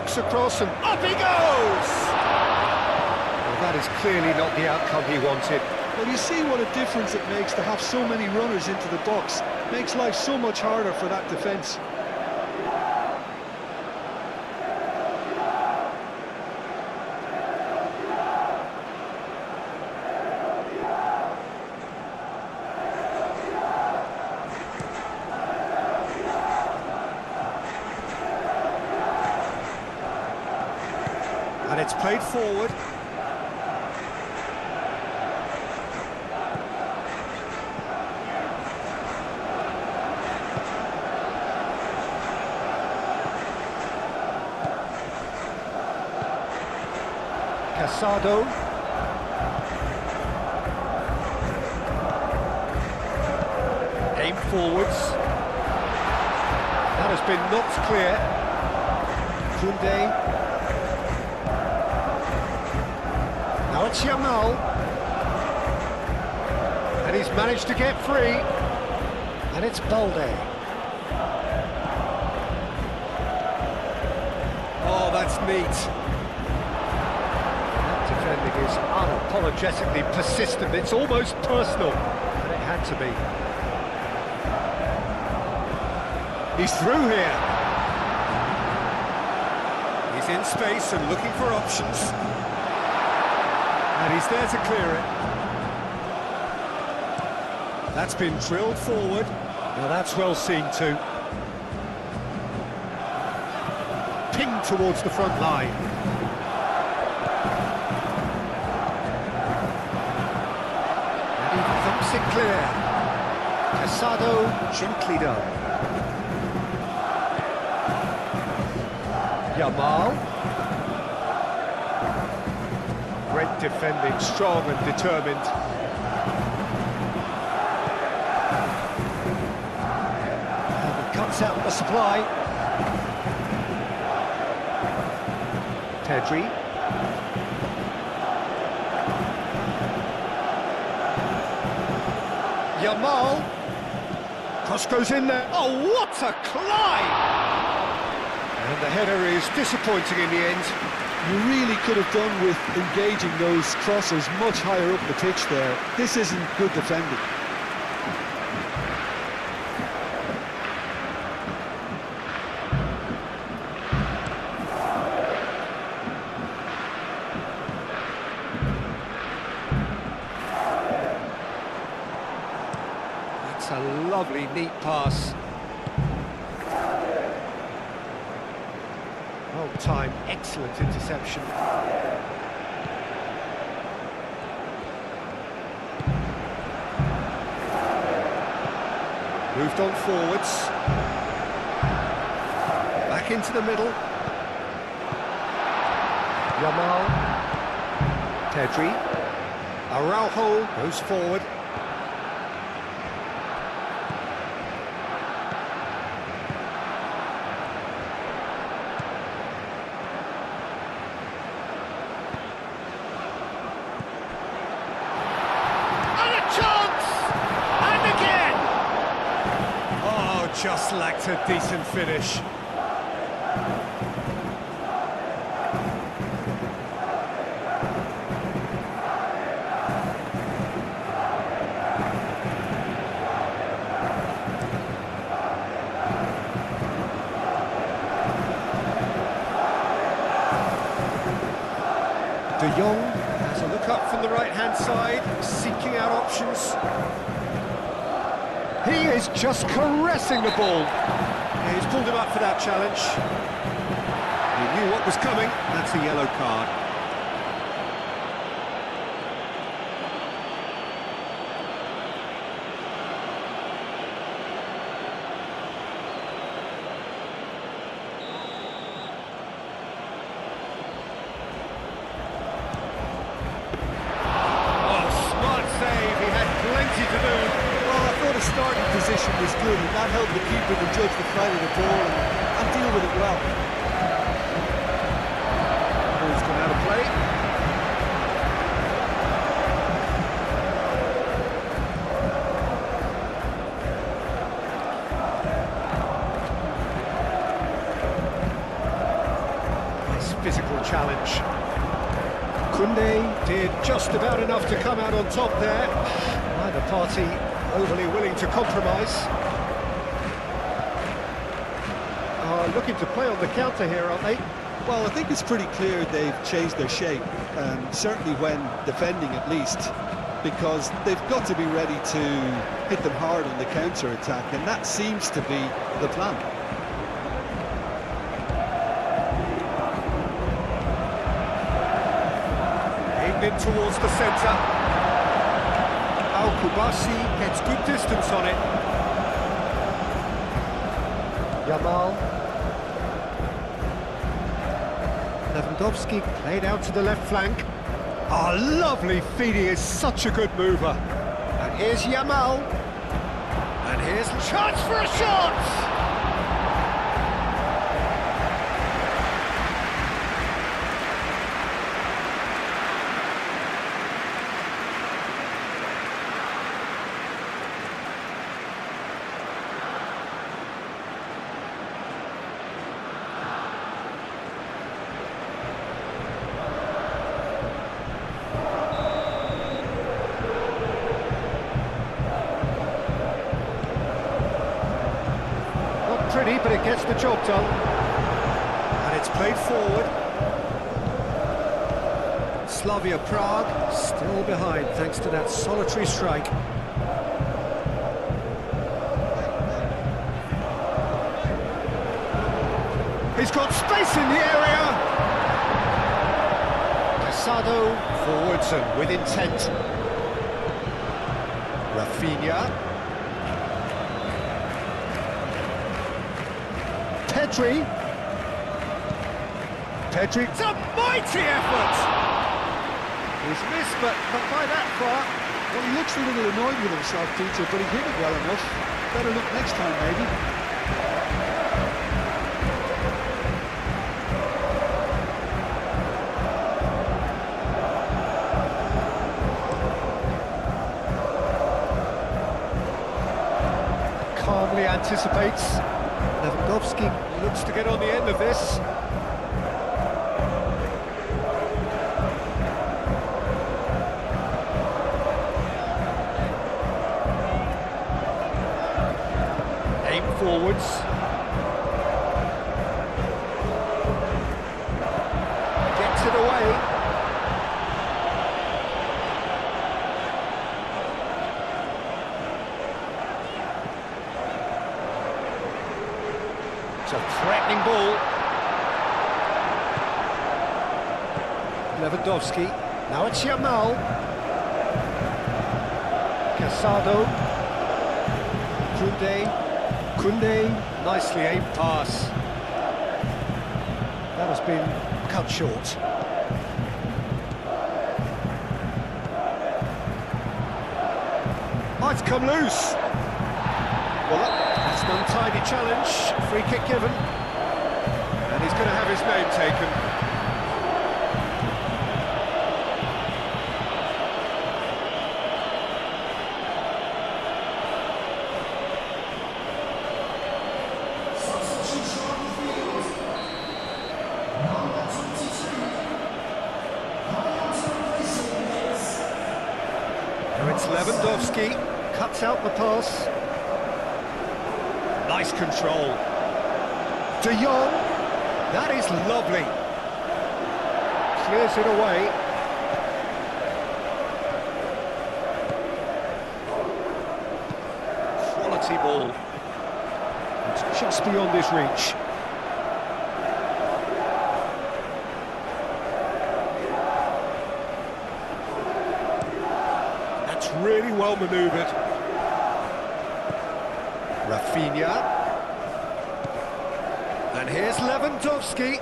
Speaker 1: looks across and up he goes! Well, that is clearly not the outcome he wanted.
Speaker 2: Well, you see what a difference it makes to have so many runners into the box. Makes life so much harder for that defence.
Speaker 1: And it's played forward. Casado. Aim forwards. That has been knocked clear. Koundé. Now it's Yamal. And he's managed to get free. And it's Balde. Oh, that's neat. Defending is unapologetically persistent. It's almost personal, and it had to be. He's through here. He's in space and looking for options. And he's there to clear it. That's been drilled forward. Now that's well seen too. Pinged towards the front line. It clear. Casado, gently done. Yamal. Great defending, strong and determined. And it cuts out the supply. Pedri. Yamal, cross goes in there. Oh, what a climb! And the header is disappointing in the end.
Speaker 2: You really could have done with engaging those crosses much higher up the pitch there. This isn't good defending.
Speaker 1: It's a lovely, neat pass. Well timed, excellent interception. Moved on forwards. Back into the middle. Yamal. Pedri. Araujo goes forward. Just lacked a decent finish. De Jong has a look up from the right-hand side, seeking out options. He is just caressing the ball. Yeah, he's pulled him up for that challenge. He knew what was coming. That's a yellow card. Oh, smart save. He had plenty to do.
Speaker 2: The starting position was good, and that helped the keeper to judge the flight of the ball and deal with it well.
Speaker 1: Ball's gone out of play. physical challenge. Koundé did just about enough to come out on top there. Neither party overly willing to compromise. Looking to play on the counter here, aren't they?
Speaker 2: Well, I think it's pretty clear they've changed their shape, certainly when defending at least, because they've got to be ready to hit them hard on the counter-attack, and that seems to be the plan.
Speaker 1: Aimed in towards the centre. Al-Kubasi gets good distance on it. Yamal. Lewandowski played out to the left flank. Oh, lovely feed, he is such a good mover. And here's Yamal. And here's a chance for a shot! Pretty, but it gets the job done. And it's played forward. Slavia Prague still behind thanks to that solitary strike. He's got space in the area. Casado forwards and with intent. Rafinha. Pedri. It's a mighty effort! He's missed, but not by that far.
Speaker 2: Well, he looks a little annoyed with himself, Peter, but he hit it well enough. Better look next time, maybe.
Speaker 1: Calmly anticipates. Lewandowski looks to get on the end of this. Aim forwards. Gets it away. It's a threatening ball. Lewandowski. Now it's Yamal. Casado. Koundé. Nicely aimed pass. That has been cut short. Oh, it's come loose. Well, that's an untidy challenge, free kick given, and he's going to have his name taken. Now it's Lewandowski, cuts out the pass. Nice control. De Jong, that is lovely. Clears it away. Quality ball. It's just beyond his reach. That's really well manoeuvred. Rafinha. And here's Lewandowski.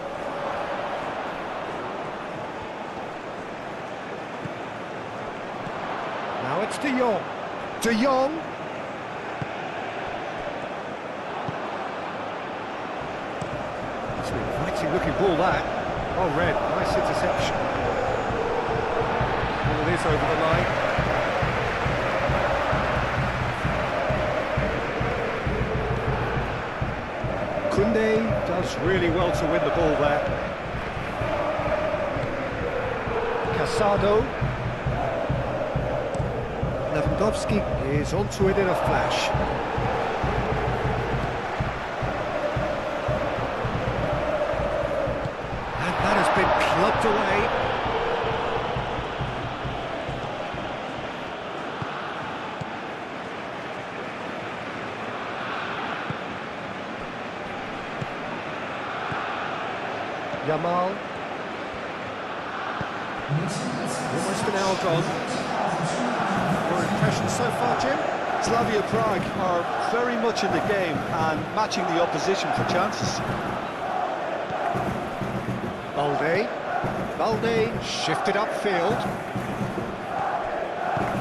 Speaker 1: Now it's De Jong. De Jong. It's an inviting looking ball that. Oh, red. Nice interception. Ball is over the line. Koundé does really well to win the ball there. Casado. Lewandowski is onto it in a flash. And that has been clubbed away. Yamal. Almost an hour gone. Your impressions so far, Jim?
Speaker 2: Slavia Prague are very much in the game and matching the opposition for chances.
Speaker 1: Balde shifted upfield.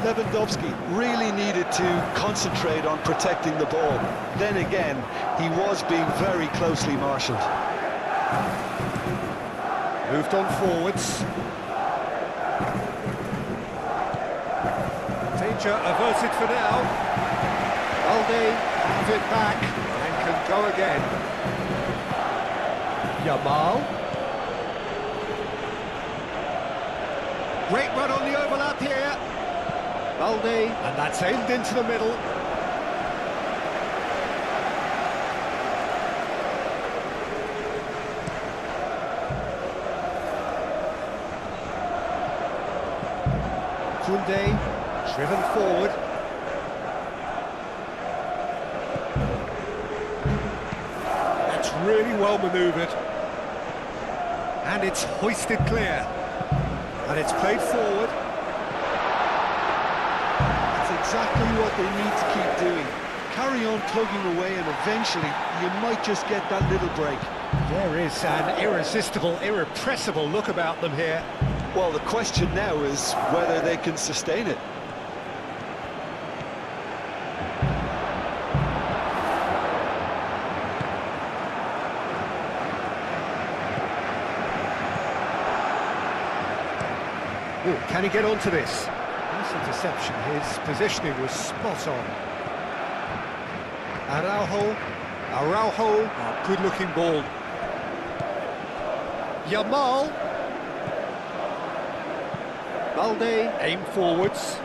Speaker 2: Lewandowski really needed to concentrate on protecting the ball. Then again, he was being very closely marshalled.
Speaker 1: Moved on forwards. Danger averted for now. Balde has it back and can go again. Yamal. Great run on the overlap here. Balde, and that's aimed into the middle. Koundé, driven forward. That's really well manoeuvred. And it's hoisted clear. And it's played forward.
Speaker 2: That's exactly what they need to keep doing. Carry on plugging away and eventually you might just get that little break.
Speaker 1: There is an irresistible, irrepressible look about them here.
Speaker 2: Well, the question now is whether they can sustain it.
Speaker 1: Ooh, can he get onto this? Nice interception, his positioning was spot on. Araujo, good looking ball. Yamal. Balde, aim forwards.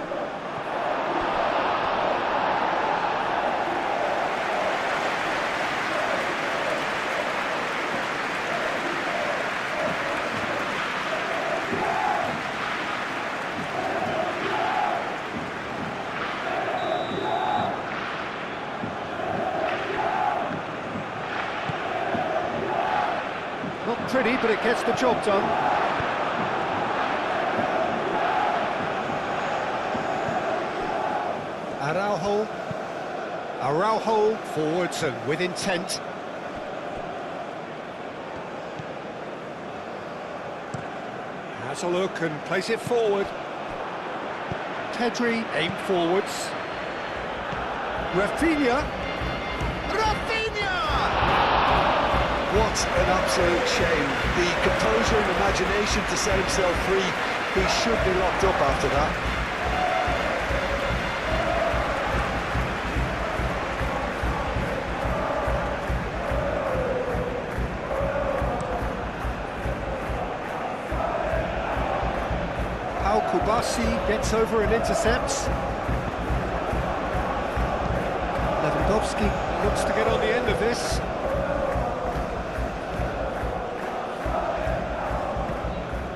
Speaker 1: Not pretty, but it gets the job done. Araujo forwards and with intent. Has a look and plays it forward. Pedri, aim forwards. Rafinha.
Speaker 2: What an absolute shame. The composure and imagination to set himself free. He should be locked up after that.
Speaker 1: Kubasi gets over and intercepts. Lewandowski looks to get on the end of this.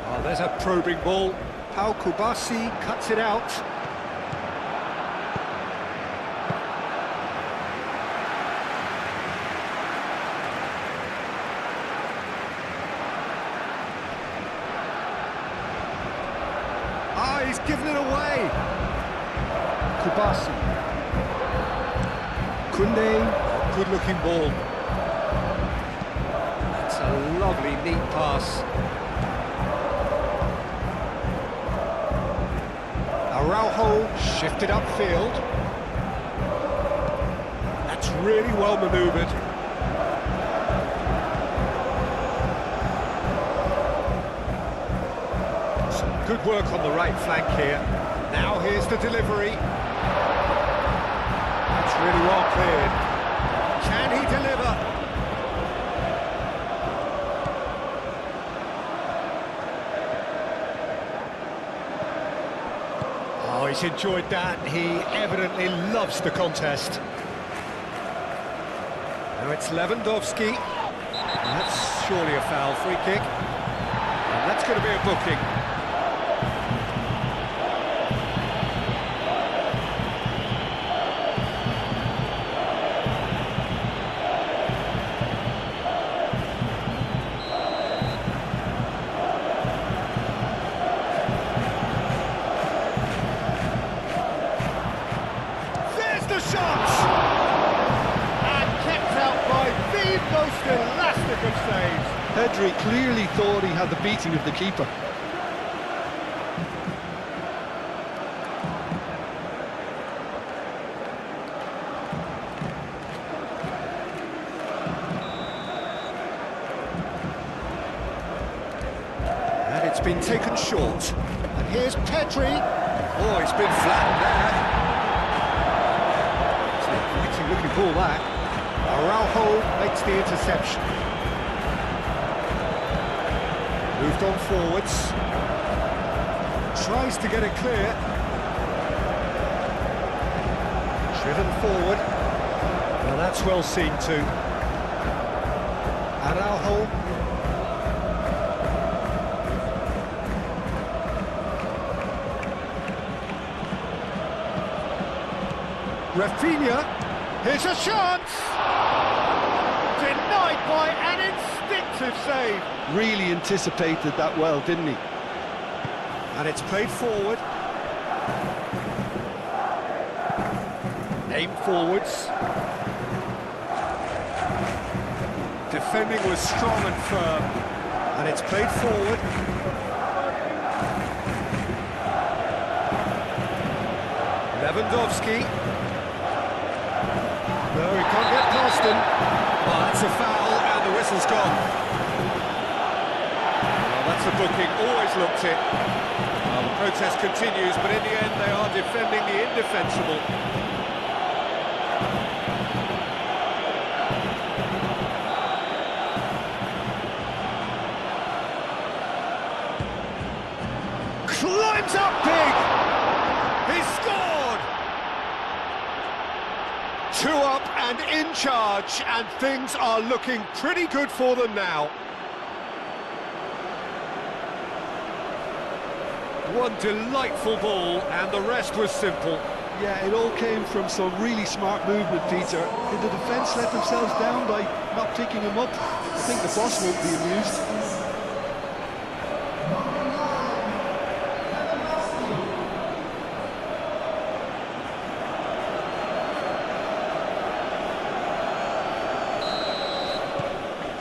Speaker 1: Oh, there's a probing ball. Pau Kubasi cuts it out. He's given it away. Kubasi. Koundé, good-looking ball. It's a lovely, neat pass. Araujo shifted upfield. That's really well manoeuvred. Good work on the right flank here. Now here's the delivery. That's really well cleared. Can he deliver? Oh, he's enjoyed that. He evidently loves the contest. Now it's Lewandowski. That's surely a foul, free kick. And that's going to be a booking. There's the shot! And kept out by the most elastic of saves.
Speaker 2: Pedri clearly thought he had the beating of the keeper.
Speaker 1: And it's been taken short. And here's Pedri. Oh, he's been flattened there. It's an exciting looking ball, that. Araujo makes the interception. Moved on forwards. Tries to get it clear. Driven forward. Well, that's well seen too. Araujo. Rafinha. Here's a chance! Denied by an instinctive save.
Speaker 2: Really anticipated that well, didn't he?
Speaker 1: And it's played forward. Aim forwards. Defending was strong and firm. And it's played forward. Lewandowski. No, he can't get past him. Oh, that's a foul, and the whistle's gone. Well, that's a booking, always looked it. Well, the protest continues, but in the end they are defending the indefensible. Climbs up big! He's scored! 2 up and in charge, and things are looking pretty good for them now. One delightful ball, and the rest was simple.
Speaker 2: Yeah, it all came from some really smart movement, Peter. Did the defence let themselves down by not picking him up? I think the boss won't be amused.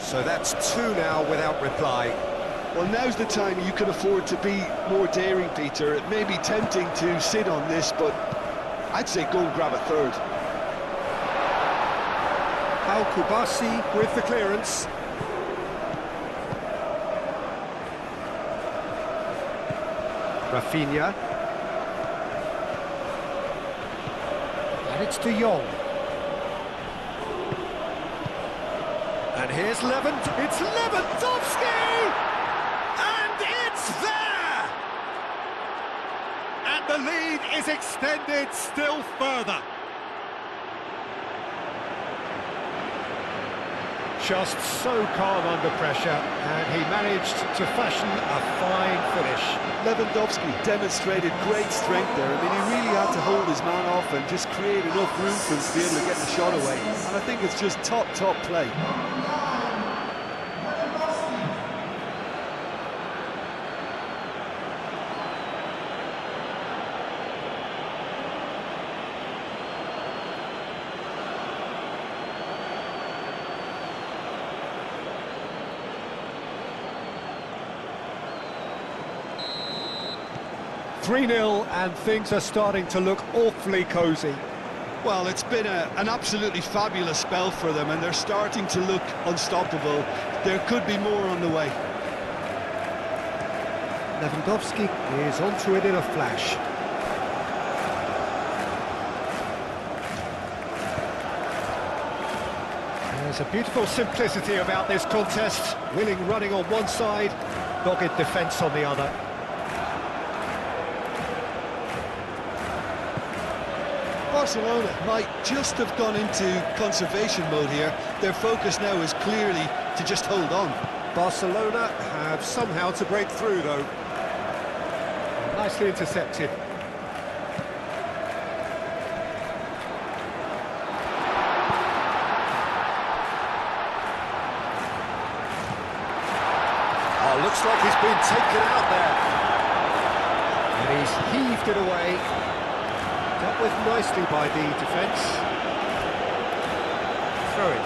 Speaker 1: So that's 2 now without reply.
Speaker 2: Well, now's the time you can afford to be more daring, Peter. It may be tempting to sit on this, but I'd say go and grab a third.
Speaker 1: Al Kubasi with the clearance. Rafinha. And it's De Jong. And here's it's Lewandowski! And it's there! And the lead is extended still further. Just so calm under pressure, and he managed to fashion a fine finish.
Speaker 2: Lewandowski demonstrated great strength there. I mean, he really had to hold his man off and just create enough room for him to be able to get the shot away. And I think it's just top play.
Speaker 1: (3-0), and things are starting to look awfully cosy.
Speaker 2: Well, it's been an absolutely fabulous spell for them, and they're starting to look unstoppable. There could be more on the way.
Speaker 1: Lewandowski is onto it in a flash. There's a beautiful simplicity about this contest. Willing running on one side, dogged defence on the other.
Speaker 2: Barcelona might just have gone into conservation mode here. Their focus now is clearly to just hold on.
Speaker 1: Barcelona have somehow to break through, though. Nicely intercepted. Oh, looks like he's been taken out there. And he's heaved it away. Dealt with nicely by the defence. Throw in.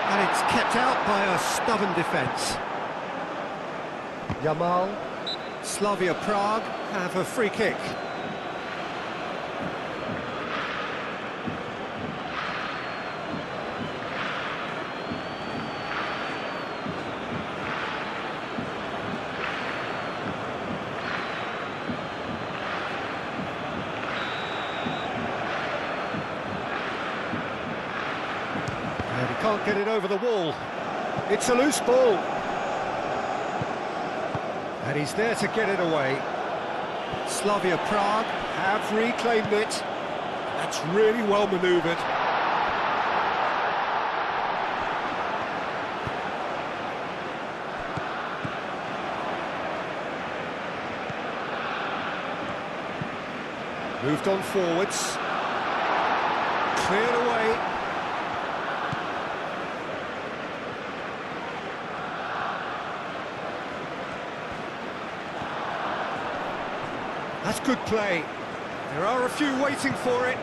Speaker 1: And it's kept out by a stubborn defence. Yamal, Slavia Prague have a free kick. And he can't get it over the wall. It's a loose ball. And he's there to get it away. Slavia Prague have reclaimed it. That's really well manoeuvred. Moved on forwards. Cleared away. That's good play. There are a few waiting for it.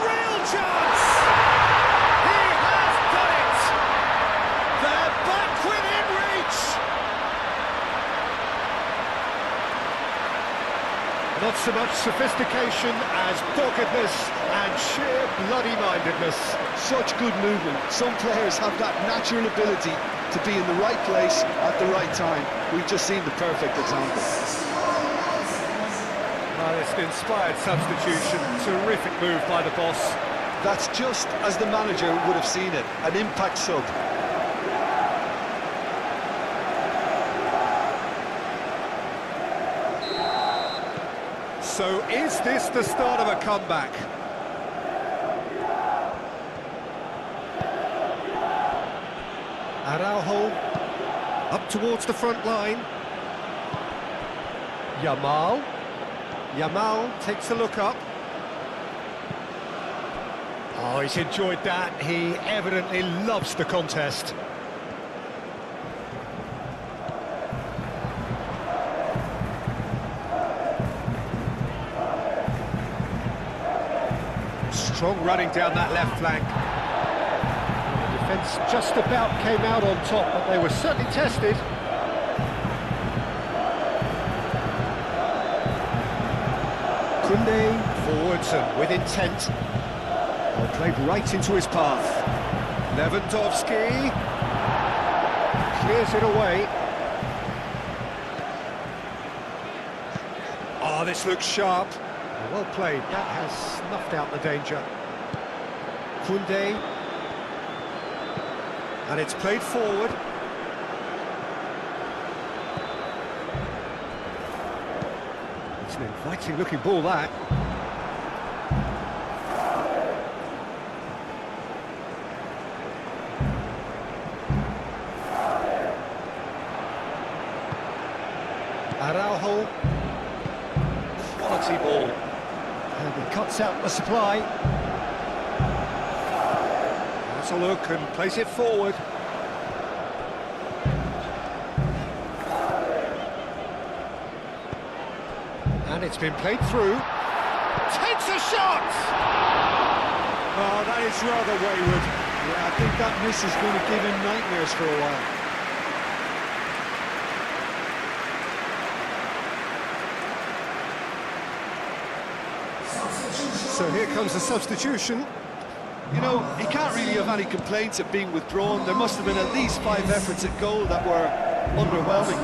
Speaker 1: Real chance! He has done it! They're back within reach! Not so much sophistication as doggedness and sheer bloody-mindedness.
Speaker 2: Such good movement. Some players have that natural ability to be in the right place at the right time. We've just seen the perfect example.
Speaker 1: Well, it's an inspired substitution. Terrific move by the boss.
Speaker 2: That's just as the manager would have seen it. An impact sub.
Speaker 1: So is this the start of a comeback? Araujo up towards the front line. Yamal. Yamal takes a look up. Oh, he's enjoyed that. He evidently loves the contest. Strong running down that left flank. The defence just about came out on top, but they were certainly tested. Kunde forwards and with intent. Well, played right into his path. Lewandowski clears it away. Oh, this looks sharp. Well played, that has snuffed out the danger. Kunde. And it's played forward. It's an inviting looking ball, that. Araujo. Quality ball. And he cuts out the supply. Has a look and plays it forward. And it's been played through. Takes a shot! Oh, that is rather wayward.
Speaker 2: Yeah, I think that miss is going to give him nightmares for a while.
Speaker 1: So here comes the substitution.
Speaker 2: You know, he can't really have any complaints at being withdrawn. There must have been at least 5 efforts at goal that were underwhelming.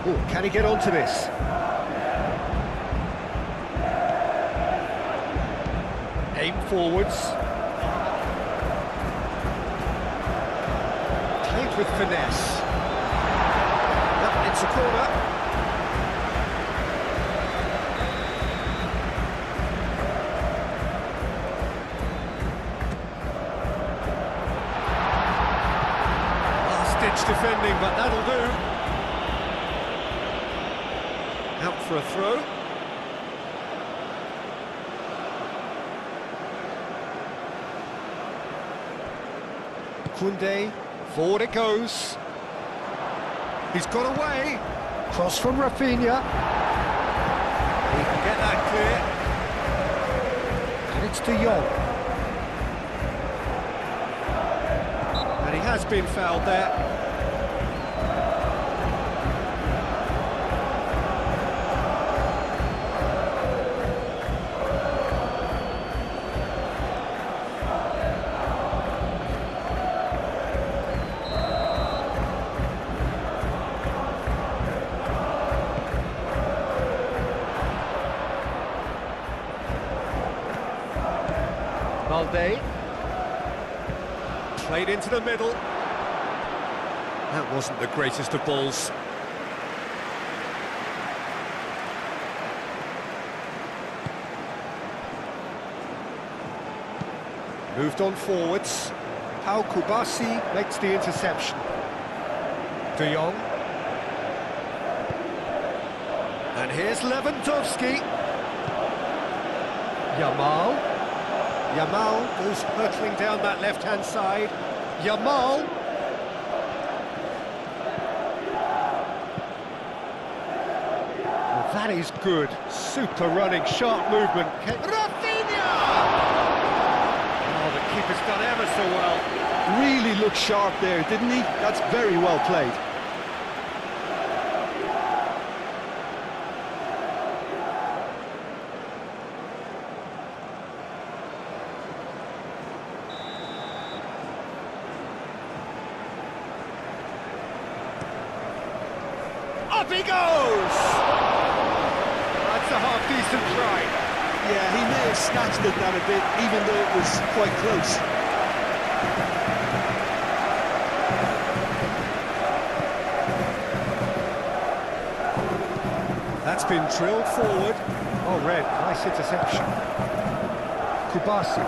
Speaker 1: Oh, can he get onto this? Aim forwards. Played with finesse. Yep, it's a corner. Last-ditch defending, but that'll do. Out for a throw. Koundé, forward it goes. He's got away. Cross from Rafinha. He can get that clear. And it's De Jong. And he has been fouled there. Balde, played into the middle. That wasn't the greatest of balls. Moved on forwards. Pau Kubasi makes the interception. De Jong. And here's Lewandowski. Yamal. Yamal goes hurtling down that left-hand side. Yamal. Well, that is good. Super running, sharp movement. Rafinha! Oh, the keeper's done ever so well.
Speaker 2: Really looked sharp there, didn't he? That's very well played.
Speaker 1: Up he goes! That's a half-decent try.
Speaker 2: Yeah, he may have snatched at that a bit, even though it was quite close.
Speaker 1: That's been drilled forward. Oh, red, nice interception. Kubasi.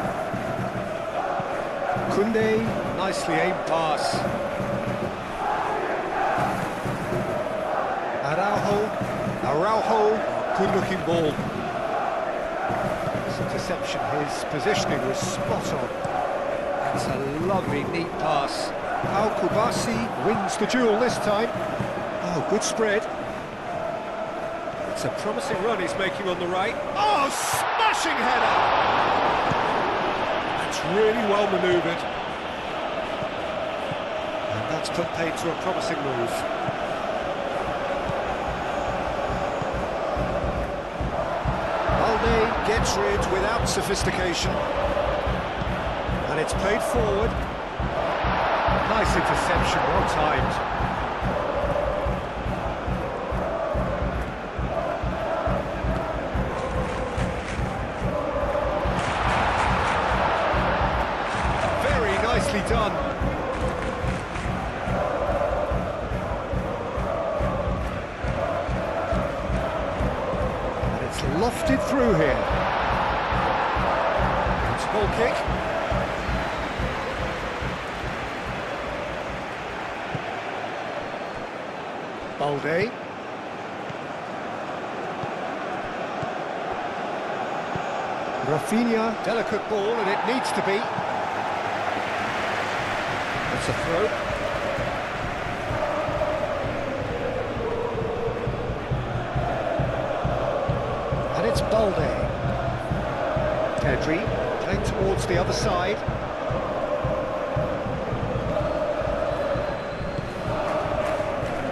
Speaker 1: Koundé, nicely aimed pass. Araujo, good-looking ball. This interception, his positioning was spot on. That's a lovely, neat pass. Pau Kubasi wins the duel this time. Oh, good spread. It's a promising run he's making on the right. Oh, smashing header! That's really well manoeuvred. And that's put paid to a promising move. Gets rid without sophistication. And it's played forward. Nice interception, well timed. Very nicely done. And it's lofted through here. Goal kick. Balde. Rafinha, delicate ball, and it needs to be. That's a throw. And it's Balde. Pedri. Playing towards the other side.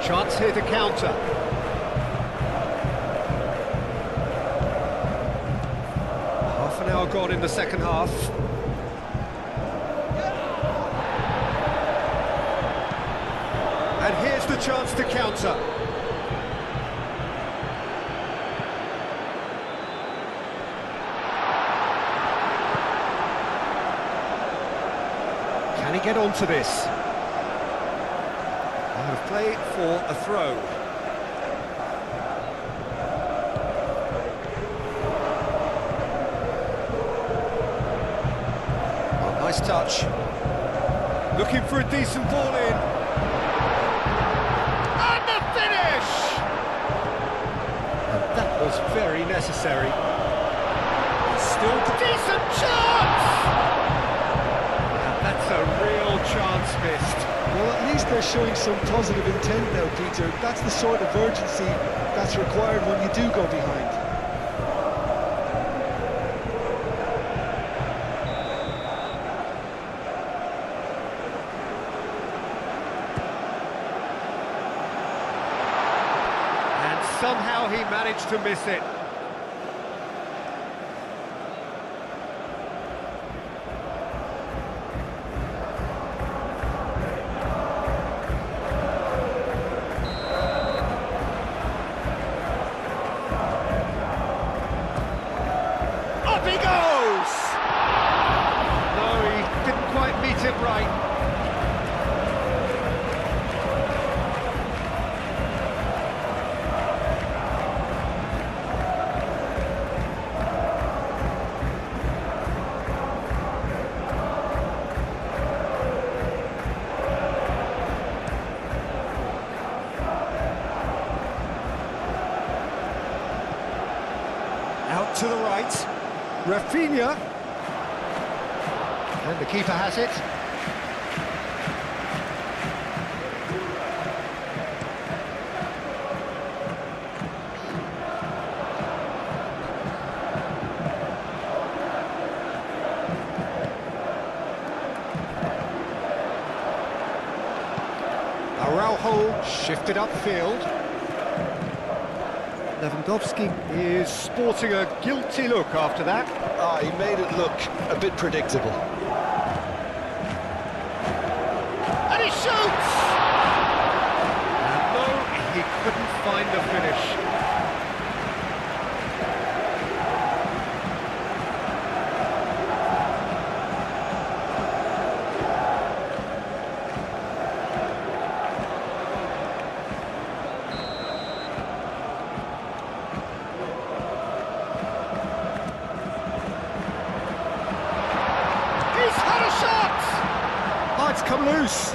Speaker 1: Chance here to counter. Half an hour gone in the second half. And here's the chance to counter. Can he get onto this? Out of play for a throw. Oh, nice touch. Looking for a decent ball in. And the finish! And that was very necessary. Still decent chance! And that's a real chance missed.
Speaker 2: Well, at least they're showing some positive intent now, Peter. That's the sort of urgency that's required when you do go behind.
Speaker 1: Somehow he managed to miss it. Up he goes! No, he didn't quite meet it right. Out to the right, Rafinha, and the keeper has it. Araujo shifted upfield. Lewandowski is sporting a guilty look after that.
Speaker 2: Ah, he made it look a bit predictable.
Speaker 1: And he shoots! And no, he couldn't find the finish. Oh, it's come loose.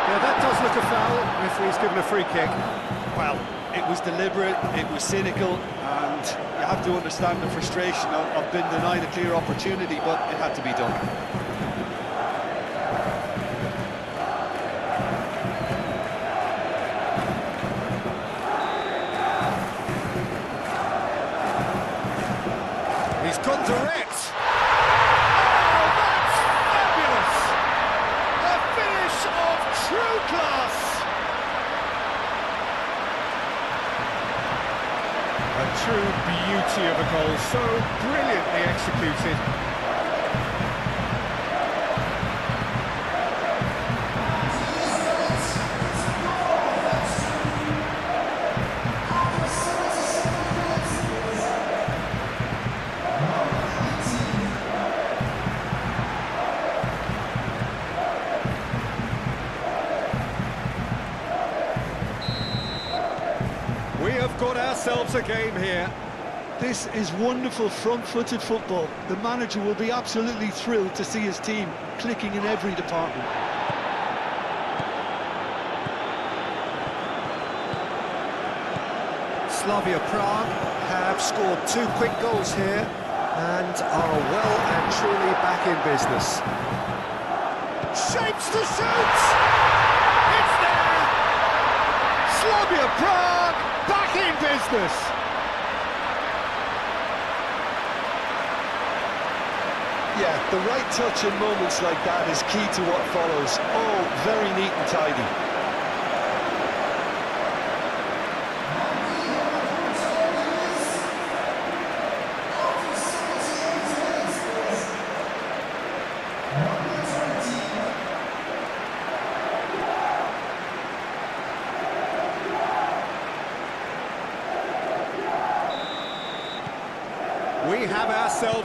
Speaker 1: Yeah, that does look a foul. Referee's given a free kick.
Speaker 2: Well, it was deliberate, it was cynical, and you have to understand the frustration of being denied a clear opportunity, but it had to be done.
Speaker 1: He's gone direct. Oh, that's fabulous! A finish of true class. A true beauty of a goal, so brilliantly executed. We have got ourselves a game here.
Speaker 2: This is wonderful front-footed football. The manager will be absolutely thrilled to see his team clicking in every department.
Speaker 1: Slavia Prague have scored 2 quick goals here and are well and truly back in business. Shapes to shoot! It's there! Slavia Prague back in business!
Speaker 2: Yeah, the right touch in moments like that is key to what follows. Oh, very neat and tidy.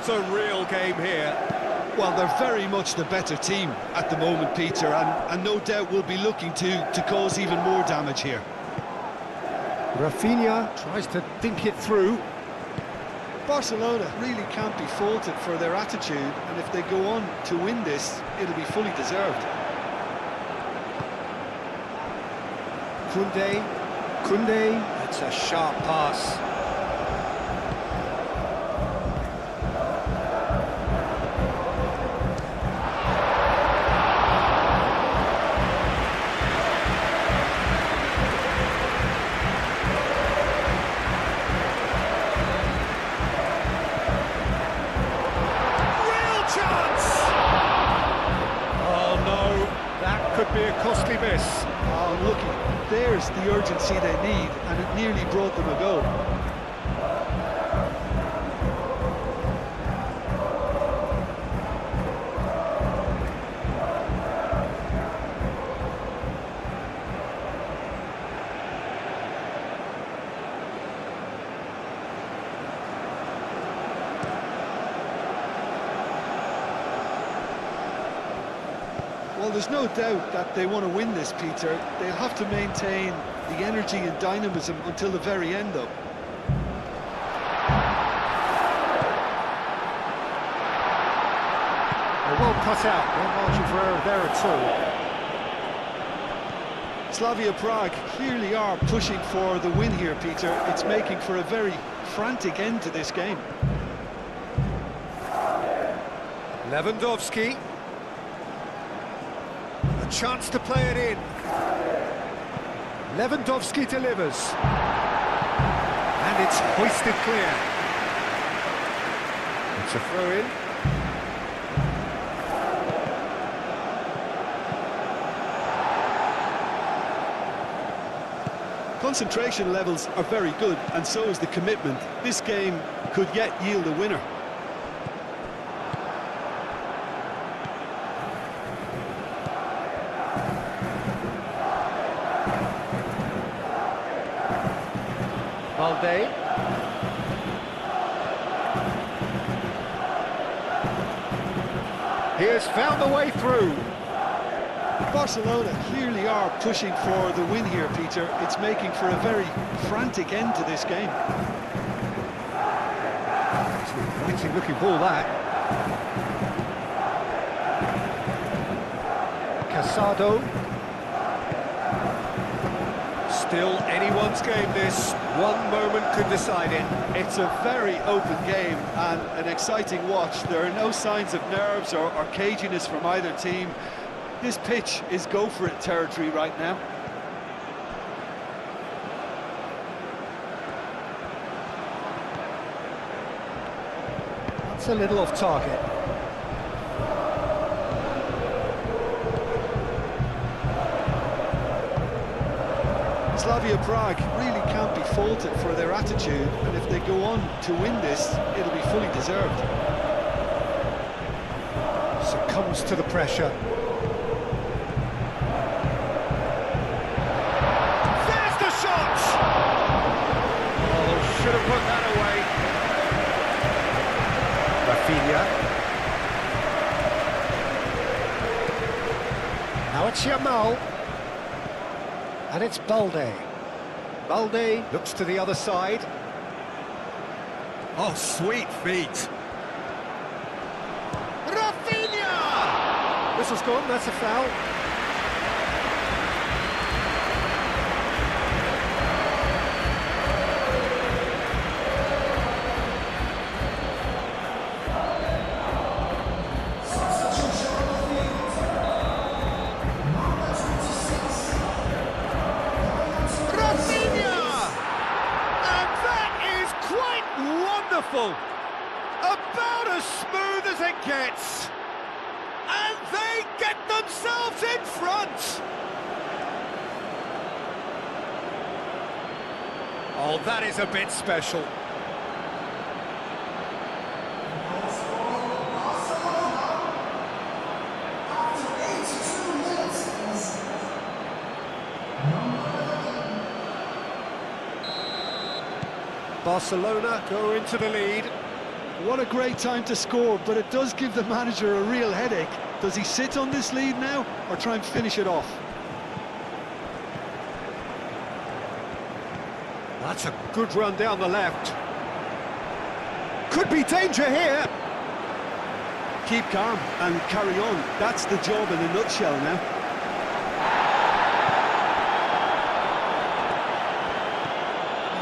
Speaker 1: It's a real game here.
Speaker 2: Well, they're very much the better team at the moment, Peter, and no doubt will be looking to cause even more damage here.
Speaker 1: Rafinha tries to think it through.
Speaker 2: Barcelona really can't be faulted for their attitude, and if they go on to win this, it'll be fully deserved.
Speaker 1: Koundé, it's a sharp pass. Could be a costly miss.
Speaker 2: Oh, look, there's the urgency they need, and it nearly brought them a goal. Well, there's no doubt that they want to win this, Peter. They'll have to maintain the energy and dynamism until the very end, though.
Speaker 1: They're well cut out, no margin for error there at all.
Speaker 2: Slavia Prague clearly are pushing for the win here, Peter. It's making for a very frantic end to this game.
Speaker 1: Lewandowski. A chance to play it in. Lewandowski delivers. And it's hoisted clear. It's a throw-in.
Speaker 2: Concentration levels are very good, and so is the commitment. This game could yet yield a winner.
Speaker 1: Balde. He has found the way through.
Speaker 2: Barcelona clearly are pushing for the win here, Peter. It's making for a very frantic end to this game.
Speaker 1: It's an inviting looking ball, that. Casado. Still anyone's game, this. One moment could decide it.
Speaker 2: It's a very open game and an exciting watch. There are no signs of nerves or caginess from either team. This pitch is go-for-it territory right now.
Speaker 1: That's a little off target.
Speaker 2: Slavia Prague really can't be faulted for their attitude, and if they go on to win this, it'll be fully deserved.
Speaker 1: Succumbs to the pressure. There's the shot! Oh, should have put that away. Rafinha. Now it's Yamal. And it's Balde. Balde looks to the other side. Oh, sweet feet. Rafinha! Whistle's gone, that's a foul. About as smooth as it gets, and they get themselves in front. Oh, that is a bit special. Barcelona go into the lead.
Speaker 2: What a great time to score, but it does give the manager a real headache. Does he sit on this lead now, or try and finish it off?
Speaker 1: That's a good run down the left. Could be danger here.
Speaker 2: Keep calm and carry on. That's the job in a nutshell now.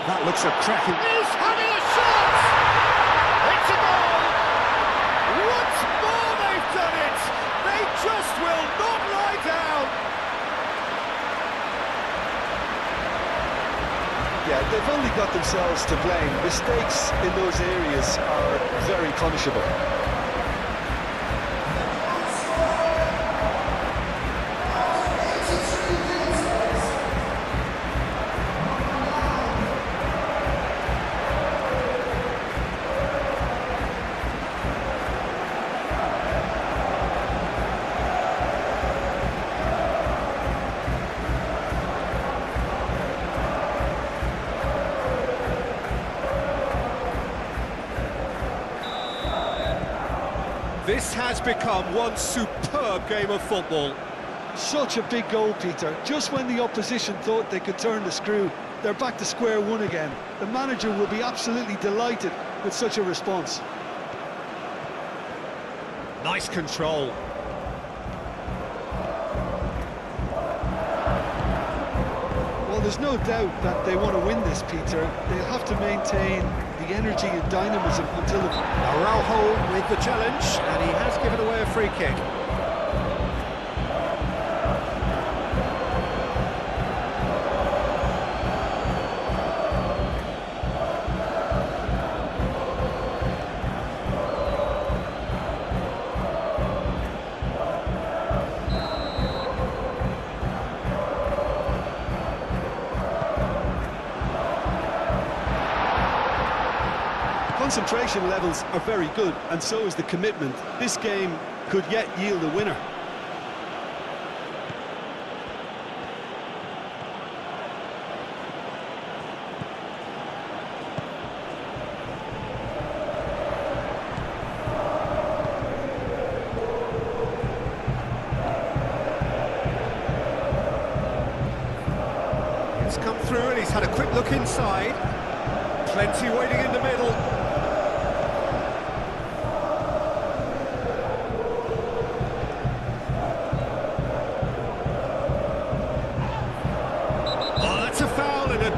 Speaker 1: That looks a cracking...
Speaker 3: He's having a shot! It's a goal! Once more they've done it! They just will not lie down!
Speaker 2: Yeah, they've only got themselves to blame. Mistakes in those areas are very punishable.
Speaker 1: This has become one superb game of football.
Speaker 2: Such a big goal, Peter. Just when the opposition thought they could turn the screw, they're back to square one again. The manager will be absolutely delighted with such a response.
Speaker 1: Nice control.
Speaker 2: Well, there's no doubt that they want to win this, Peter. They'll have to maintain the energy and dynamism until the...
Speaker 1: Araujo with the challenge, and he has given away a free kick.
Speaker 2: Concentration levels are very good, and so is the commitment. This game could yet yield a winner.
Speaker 1: It's come through and he's had a quick look inside. Plenty waiting in the middle.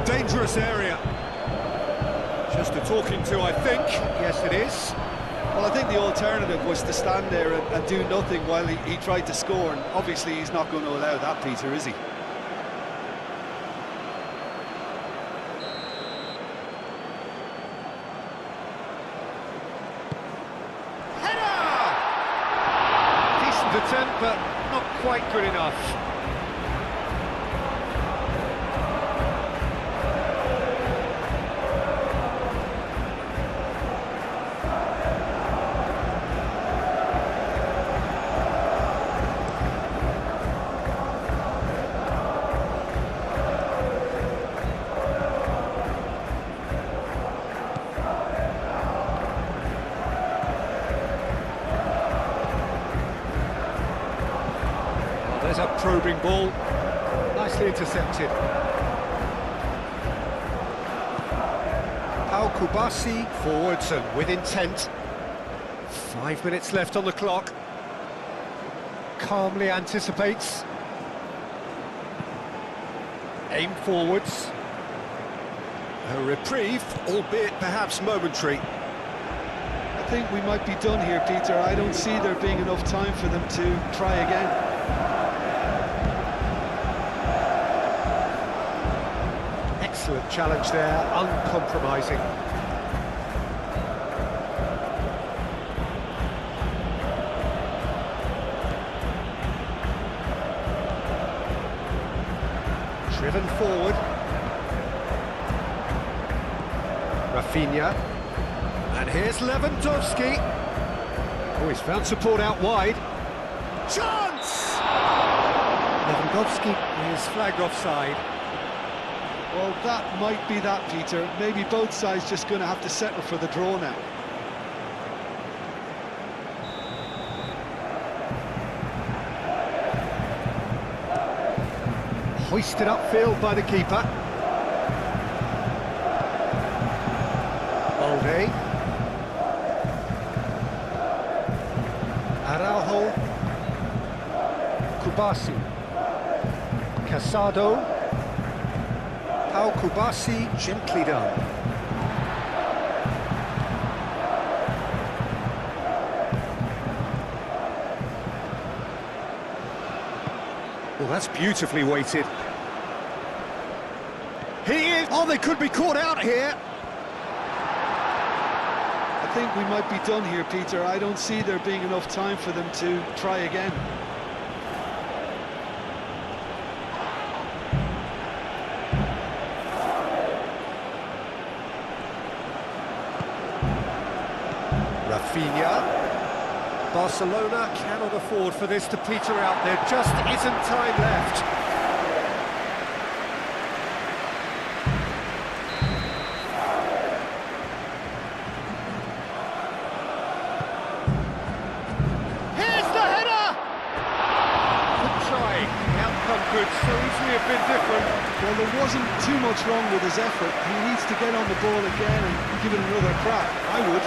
Speaker 1: Dangerous area. Just a talking to, I think. Yes, it is.
Speaker 2: Well, I think the alternative was to stand there and do nothing while he tried to score, and obviously he's not going to allow that, Peter, is he?
Speaker 1: Header! Decent attempt, but not quite good enough. There's a probing ball, nicely intercepted. Pau Kubasi forwards and with intent. 5 minutes left on the clock. Calmly anticipates. Aim forwards. A reprieve, albeit perhaps momentary.
Speaker 2: I think we might be done here, Peter. I don't see there being enough time for them to try again.
Speaker 1: Excellent challenge there, uncompromising. Driven forward. Rafinha. And here's Lewandowski. Oh, he's found support out wide. Chance! Lewandowski is flagged offside.
Speaker 2: Well, that might be that, Peter. Maybe both sides just going to have to settle for the draw now.
Speaker 1: Hoisted upfield by the keeper. Balde. Araujo. Kubasi. Casado. Pau Kubasi, gently done. Well, that's beautifully weighted. He is... Oh, they could be caught out here.
Speaker 2: I think we might be done here, Peter. I don't see there being enough time for them to try again.
Speaker 1: Rafinha. Barcelona cannot afford for this to peter out. There just isn't time left.
Speaker 3: Here's the header!
Speaker 1: Good try. The outcome could so easily have been different.
Speaker 2: Well, there wasn't too much wrong with his effort. He needs to get on the ball again and give it another crack. I would.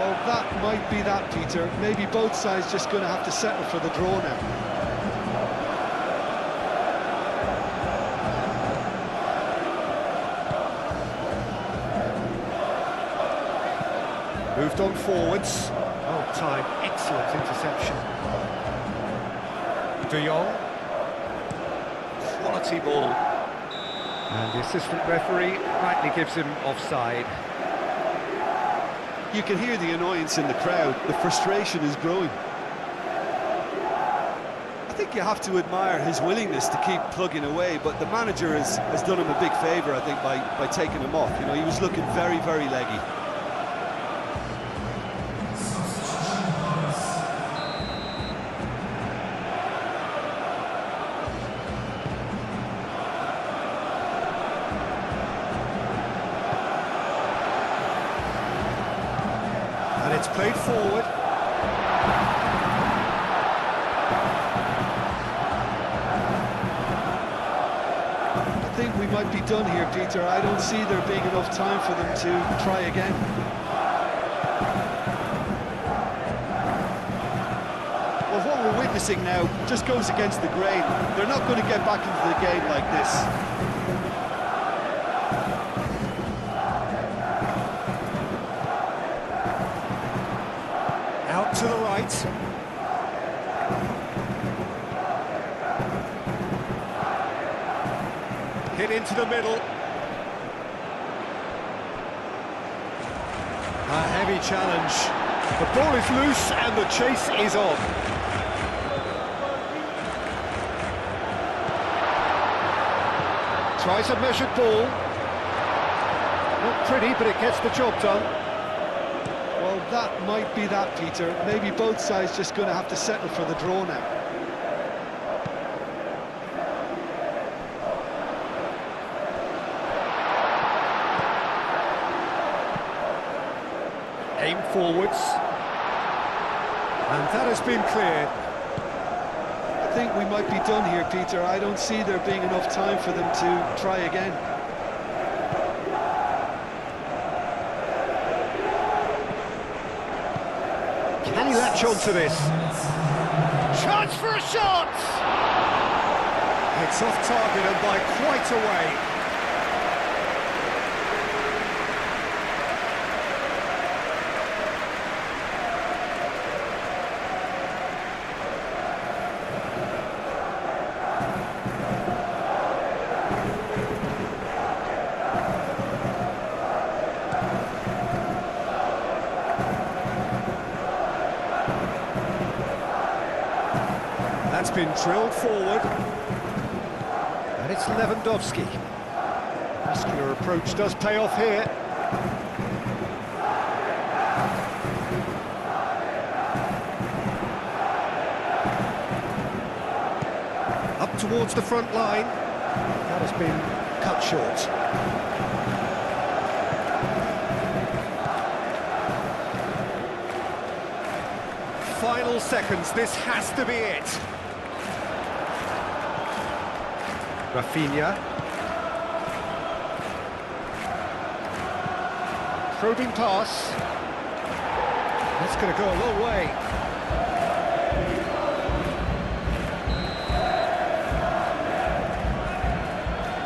Speaker 2: Well, that might be that, Peter. Maybe both sides just going to have to settle for the draw now.
Speaker 1: Moved on forwards. Oh, time. Excellent interception. De Jong. Quality ball. And the assistant referee rightly gives him offside.
Speaker 2: You can hear the annoyance in the crowd. The frustration is growing. I think you have to admire his willingness to keep plugging away, but the manager has done him a big favour, I think, by taking him off. You know, he was looking very, very leggy.
Speaker 1: And it's played forward.
Speaker 2: I think we might be done here, Peter. I don't see there being enough time for them to try again. Well, what we're witnessing now just goes against the grain. They're not going to get back into the game like this.
Speaker 1: Out to the right. Hit into the middle. A heavy challenge. The ball is loose and the chase is on. Tries a measured ball. Not pretty, but it gets the job done.
Speaker 2: Well, that might be that, Peter. Maybe both sides just going to have to settle for the draw now.
Speaker 1: Aim forwards. And that has been cleared.
Speaker 2: I think we might be done here, Peter. I don't see there being enough time for them to try again.
Speaker 1: Can he latch on to this?
Speaker 3: Chance for a shot!
Speaker 1: It's off target and by quite a way. That's been drilled forward. And it's Lewandowski. Muscular approach does pay off here. Up towards the front line. That has been cut short. Final seconds, this has to be it. Rafinha. Probing pass. That's going to go a long way.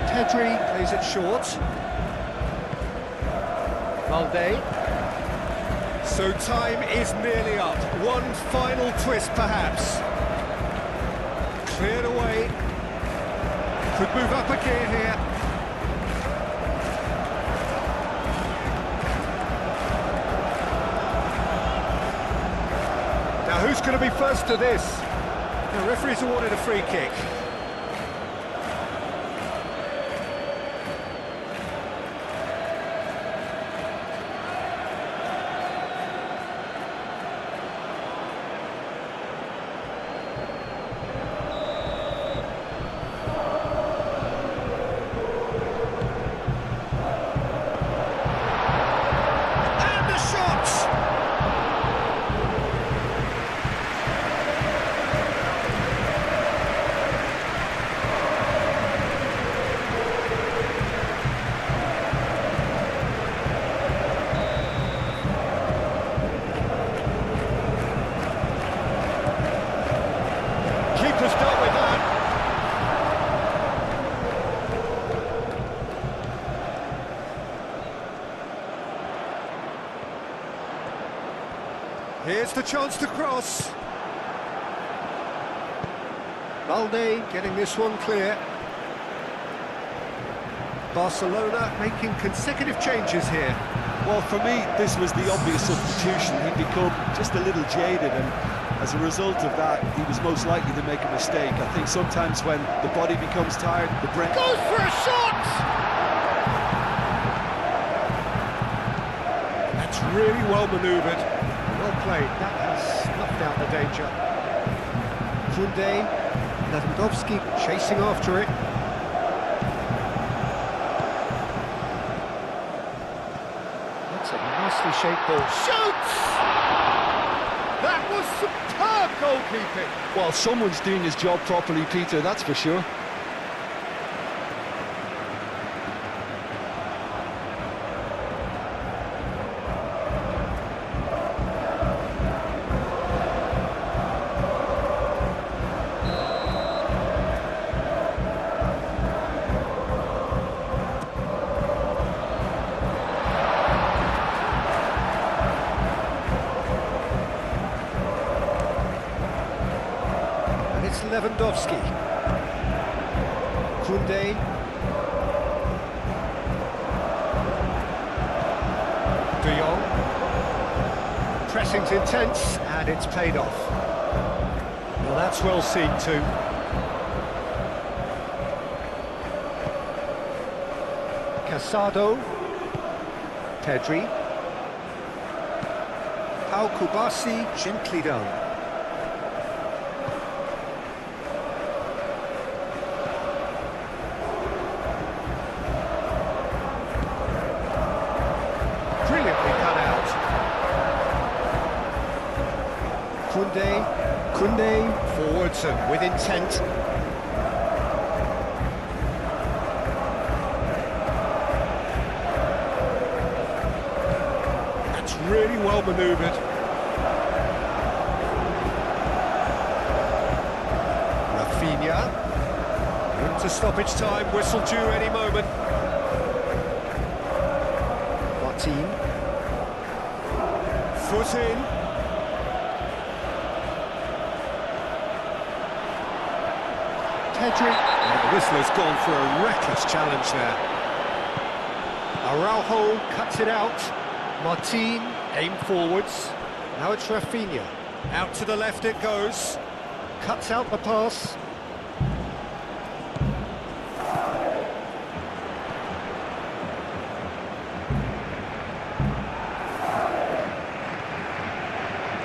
Speaker 1: Pedri plays it short. Valde. So time is nearly up. One final twist, perhaps. Cleared away. Could move up a gear here. Now, who's going to be first to this? The referee's awarded a free kick. Keeper's dealt with that. Here's the chance to cross. Valde getting this one clear. Barcelona making consecutive changes here.
Speaker 2: Well, for me, this was the obvious substitution. He'd become just a little jaded, and as a result of that, he was most likely to make a mistake. I think sometimes when the body becomes tired, the brain
Speaker 3: Goes for a shot!
Speaker 1: That's really well manoeuvred. Well played. That has snuffed out the danger. Koundé, Lewandowski chasing after it. That's a nicely shaped ball.
Speaker 3: Shoots! That was superb goalkeeping.
Speaker 2: Well, someone's doing his job properly, Peter, that's for sure.
Speaker 1: It's Lewandowski. Koundé. De Jong. Pressing's intense, and it's paid off. Well, that's well seen too. Casado. Pedri. Pau Kubasi, gently done. Koundé forwards and with intent. That's really well manoeuvred. Rafinha. Into stoppage time, whistle due any moment. Martin. Foot in. Pedri. And the whistler's gone for a reckless challenge there. Araujo cuts it out. Martin aimed forwards. Now it's Rafinha. Out to the left it goes. Cuts out the pass.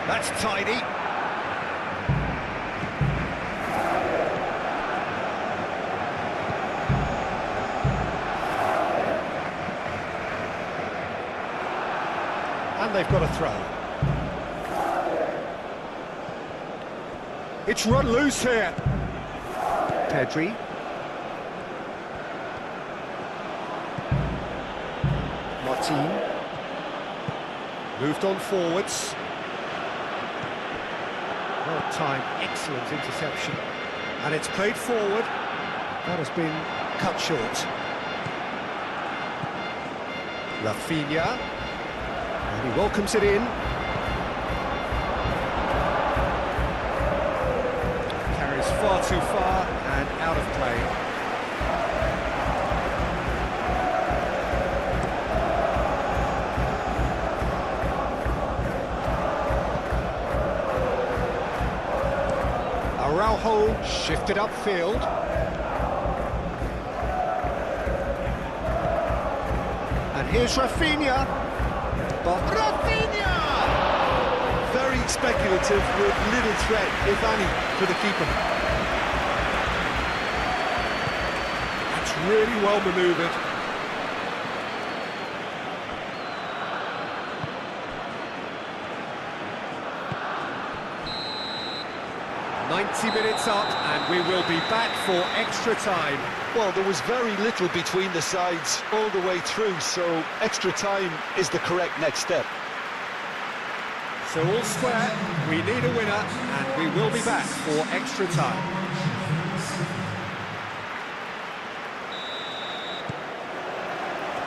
Speaker 1: That's tidy. they've got a throw. It's run loose here. Pedri. Martin. Moved on forwards. Well timed, excellent interception. And it's played forward. That has been cut short. Rafinha. And he welcomes it in. Carries far too far and out of play. Araujo shifted upfield. And here's Rafinha. But Rafinha!
Speaker 2: Very speculative with little threat, if any, for the keeper.
Speaker 1: That's really well manoeuvred. Minutes up, and we will be back for extra time.
Speaker 2: Well, there was very little between the sides all the way through, so extra time is the correct next step.
Speaker 1: So all square, we need a winner, and we will be back for extra time.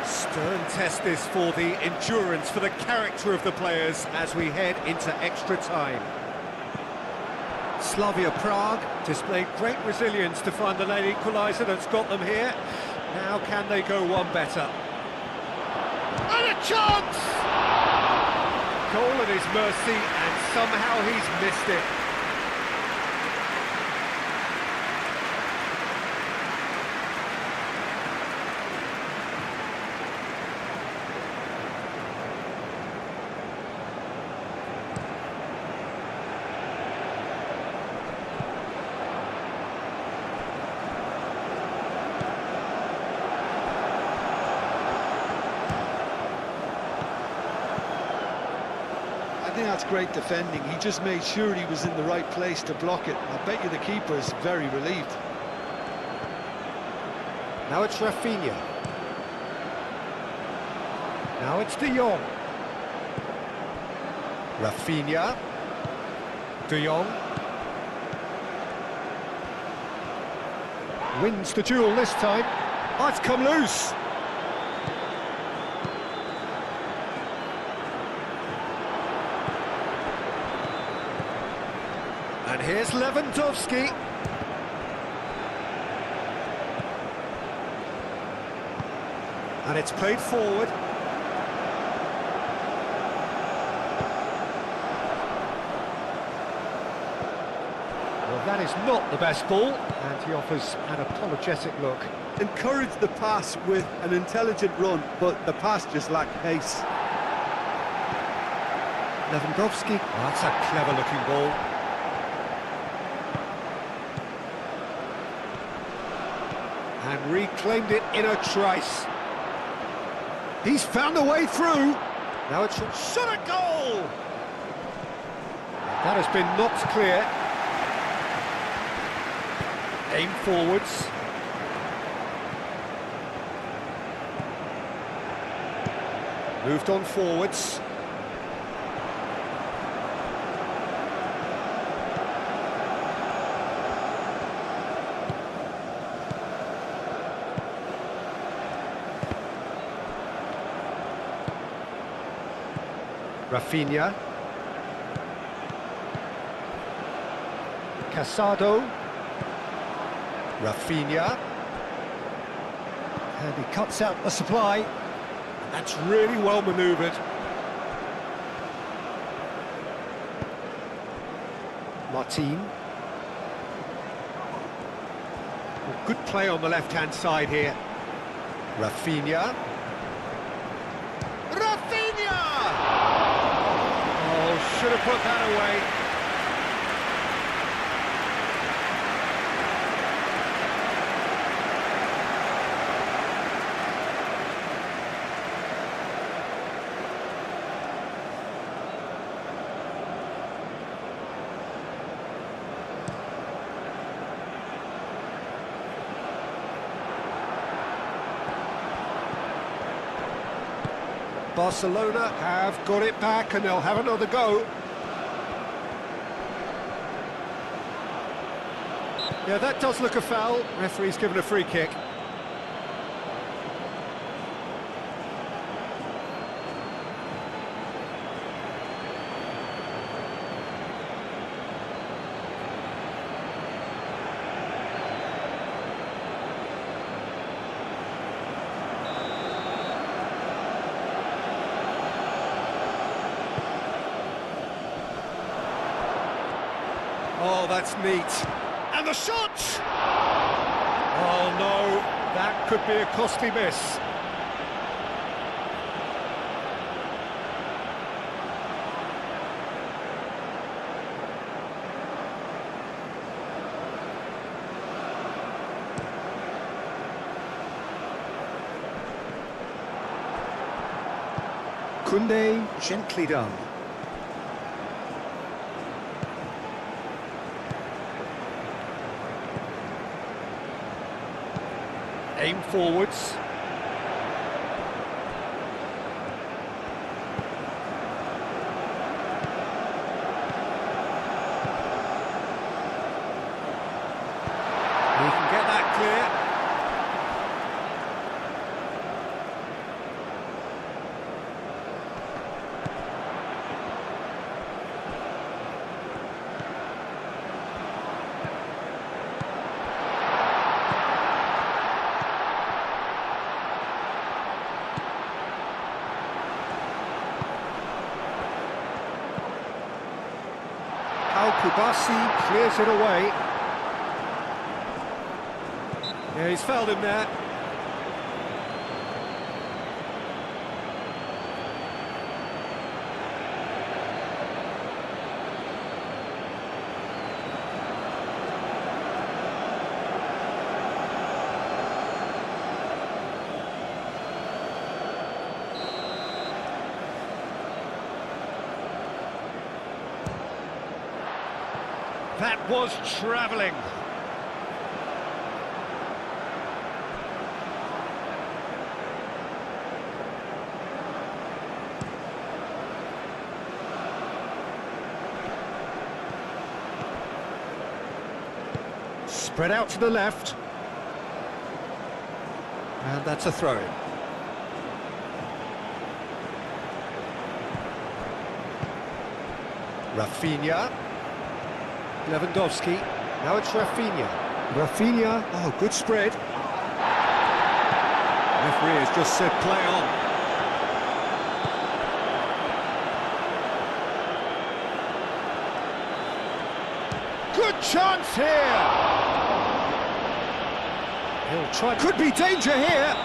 Speaker 1: Stern test this for the endurance, for the character of the players as we head into extra time. Slavia Prague displayed great resilience to find the late equaliser that's got them here. Now can they go one better? And a chance! Goal at his mercy, and somehow he's missed it.
Speaker 2: I think that's great defending. He just made sure he was in the right place to block it. I bet you the keeper is very relieved.
Speaker 1: Now it's Rafinha. Now it's De Jong. Rafinha. De Jong. Wins the duel this time. Oh, it's come loose. And here's Lewandowski. And it's played forward. Well, that is not the best ball, and he offers an apologetic look.
Speaker 4: Encourage the pass with an intelligent run, but the pass just lacked pace.
Speaker 1: Lewandowski. Oh, that's a clever-looking ball. And reclaimed it in a trice. He's found a way through. Now it's shot at goal. That has been knocked clear. Aim forwards. Moved on forwards. Rafinha. Casado. Rafinha. And he cuts out the supply. That's really well manoeuvred. Martin. Well, good play on the left-hand side here. Rafinha. Should have put that away. Barcelona have got it back and they'll have another go. Yeah, that does look a foul. Referee's given a free kick. Oh, that's neat. And the shot! Oh no, that could be a costly miss. Koundé, gently done. Aim forwards. He can get that clear. Kubasi clears it away. Yeah, he's fouled him there. That was travelling. Spread out to the left. And that's a throw-in. Rafinha. Lewandowski, now it's Rafinha. Rafinha, oh, good spread. Referee has just said play on. Good chance here! He'll try, could be danger here!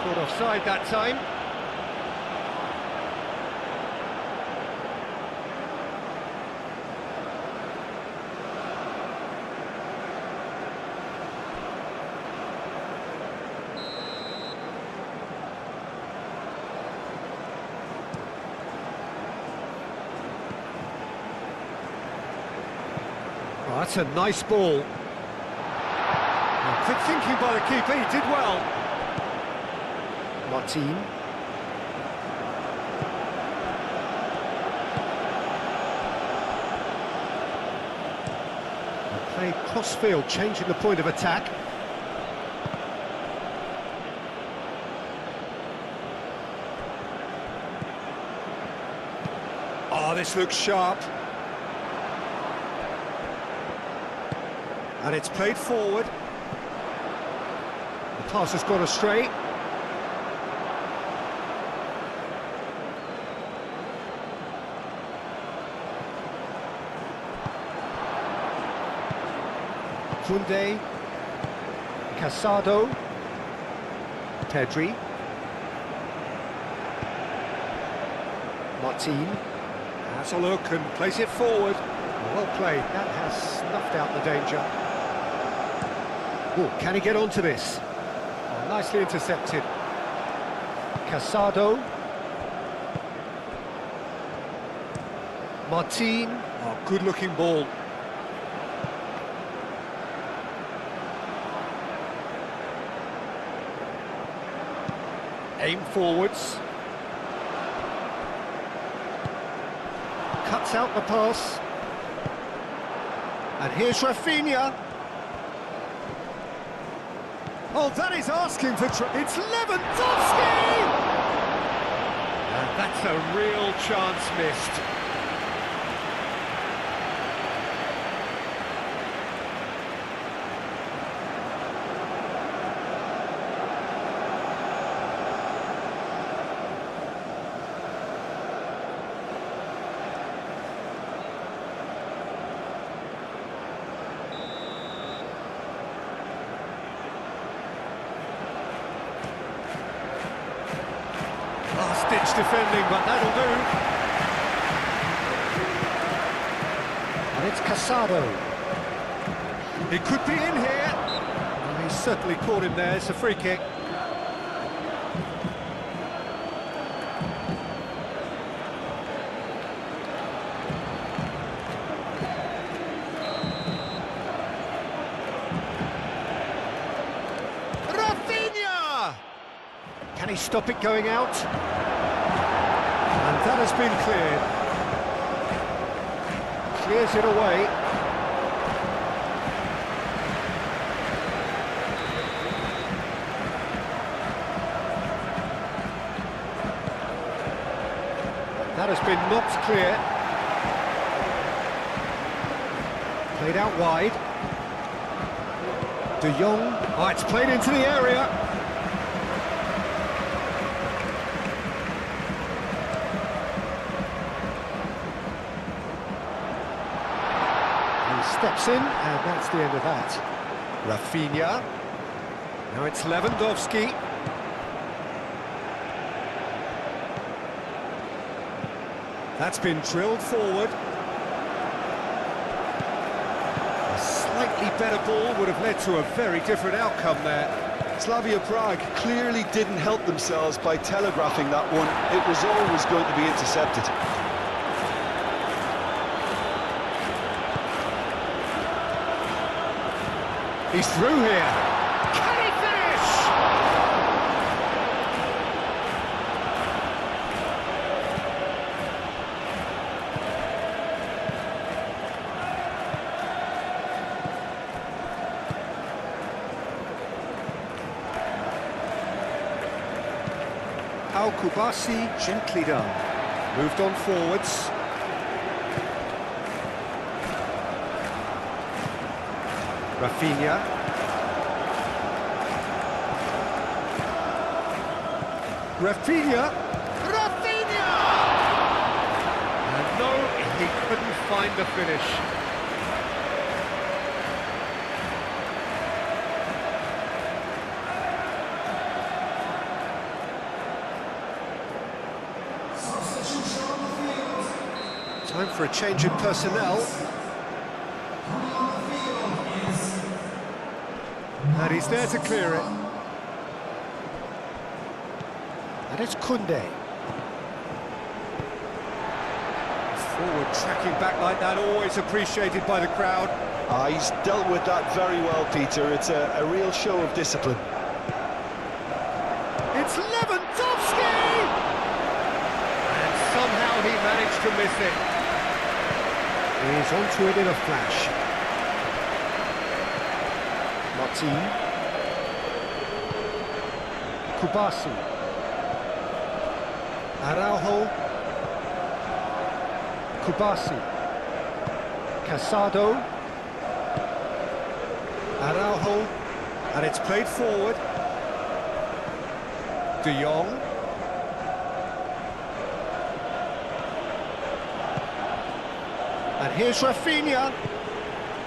Speaker 1: Caught offside that time. Oh, that's a nice ball. Quick thinking by the keeper, he did well. Martin. Play cross-field, changing the point of attack. Oh, this looks sharp. And it's played forward. The pass has gone astray. Koundé. Casado. Pedri. Martin. Has a look and plays it forward. Well played. That has snuffed out the danger. Oh, can he get onto this? Oh, nicely intercepted. Casado. Martin. Oh, good-looking ball. Aim forwards. cuts out the pass. And here's Rafinha. Oh, that is asking for it's Lewandowski!
Speaker 3: And that's a real chance missed.
Speaker 1: Last-ditch defending, but that'll do. And it's Casado. He could be in here. Well, he's certainly caught him there. It's a free kick. Can he stop it going out? And that has been cleared. Clears it away. That has been knocked clear. Played out wide. De Jong. Oh, it's played into the area. Steps in, and that's the end of that. Rafinha. Now it's Lewandowski. That's been drilled forward. A slightly better ball would have led to a very different outcome there.
Speaker 2: Slavia Prague clearly didn't help themselves by telegraphing that one. It was always going to be intercepted.
Speaker 1: He's through here. Can he finish? Al-Kubasi, gently done. Moved on forwards. Rafinha. Rafinha! Rafinha!
Speaker 3: And no, he couldn't find the finish.
Speaker 1: Time for a change in personnel. And he's there to clear it. And it's Koundé. Forward tracking back like that, always appreciated by the crowd.
Speaker 2: He's dealt with that very well, Peter. It's a real show of discipline.
Speaker 1: It's Lewandowski!
Speaker 3: And somehow he managed to miss it.
Speaker 1: He's onto it in a flash. Martin. Kubasi. Araujo. Kubasi. Casado. Araujo. And it's played forward. De Jong. And here's Rafinha.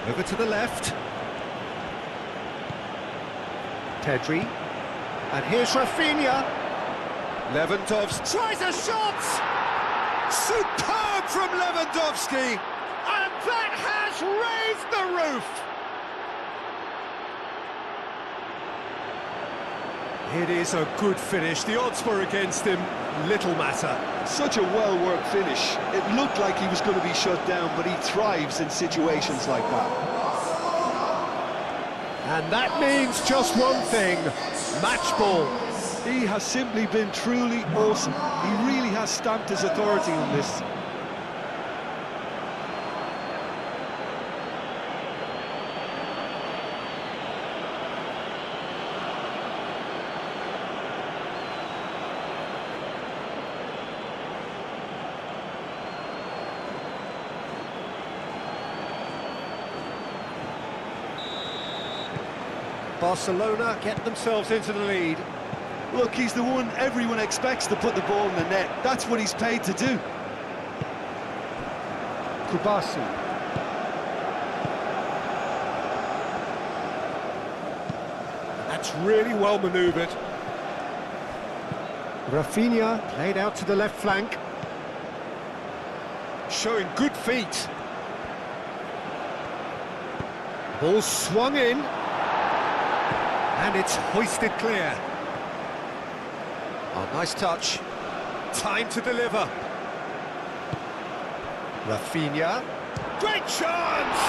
Speaker 1: Over to the left. Pedri. And here's Rafinha. Lewandowski tries a shot! Superb from Lewandowski!
Speaker 3: And that has raised the roof!
Speaker 1: It is a good finish. The odds were against him. Little matter.
Speaker 2: Such a well-worked finish. It looked like he was going to be shut down, but he thrives in situations like that.
Speaker 1: And that means just one thing. Match ball.
Speaker 2: He has simply been truly awesome. He really has stamped his authority on this.
Speaker 1: Barcelona get themselves into the lead.
Speaker 2: Look, he's the one everyone expects to put the ball in the net. That's what he's paid to do.
Speaker 1: Kubasi. That's really well manoeuvred. Rafinha played out to the left flank. Showing good feet. Ball swung in. And it's hoisted clear. Oh, nice touch. Time to deliver. Rafinha. Great chance!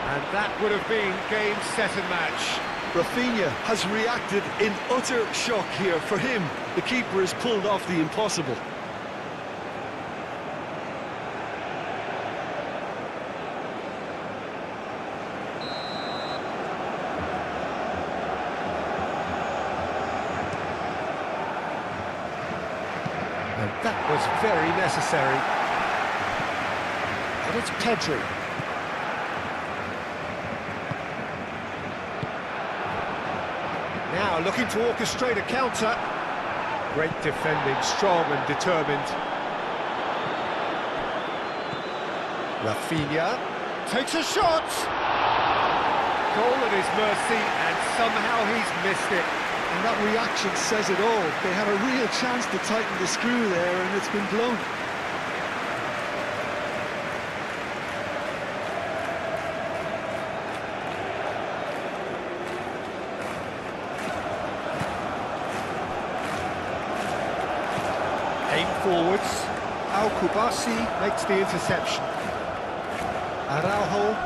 Speaker 1: And that would have been game, set and match.
Speaker 2: Rafinha has reacted in utter shock here. For him, the keeper has pulled off the impossible.
Speaker 1: And that was very necessary. And it's Pedri. Now looking to orchestrate a counter. Great defending, strong and determined. Rafinha takes a shot. Goal at his mercy, and somehow he's missed it.
Speaker 2: And that reaction says it all. They had a real chance to tighten the screw there, and it's been blown.
Speaker 1: Aim forwards. Kubasi makes the interception. Araujo.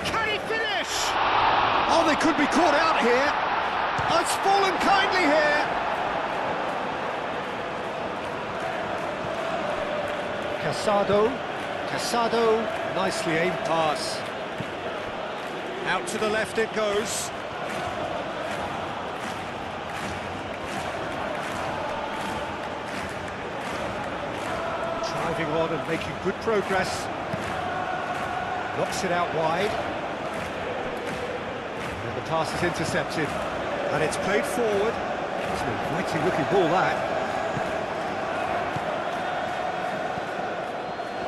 Speaker 1: Can he finish? Oh, they could be caught out here. Oh, it's fallen kindly here. Casado, nicely aimed pass. Out to the left it goes. Driving on and making good progress. Knocks it out wide. And the pass is intercepted. And it's played forward. It's an inviting looking ball, that.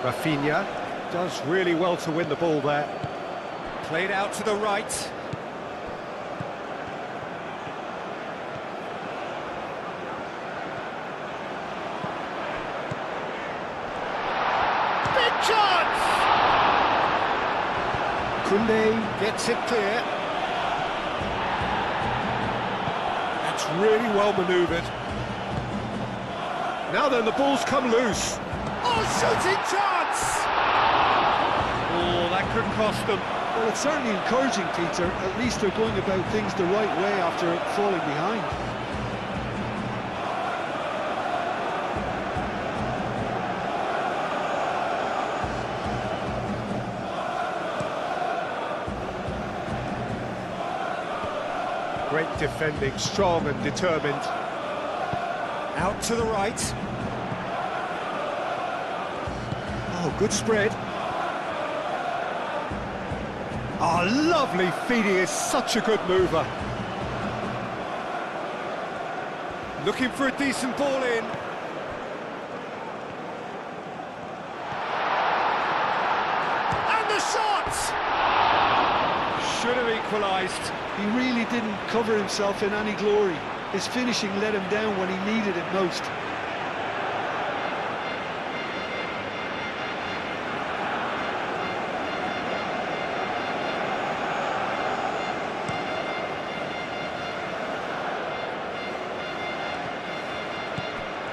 Speaker 1: Rafinha does really well to win the ball there. Played out to the right. Big chance! Koundé gets it clear. That's really well manoeuvred. Now then, the ball's come loose. Oh, shooting chance! Oh, that could cost them.
Speaker 2: Well, it's certainly encouraging, Peter. At least they're going about things the right way after falling behind.
Speaker 1: Great defending, strong and determined. Out to the right. Oh, good spread. Oh, lovely feet, he is such a good mover. Looking for a decent ball in. And the shot! Should have equalised.
Speaker 2: He really didn't cover himself in any glory. His finishing let him down when he needed it most.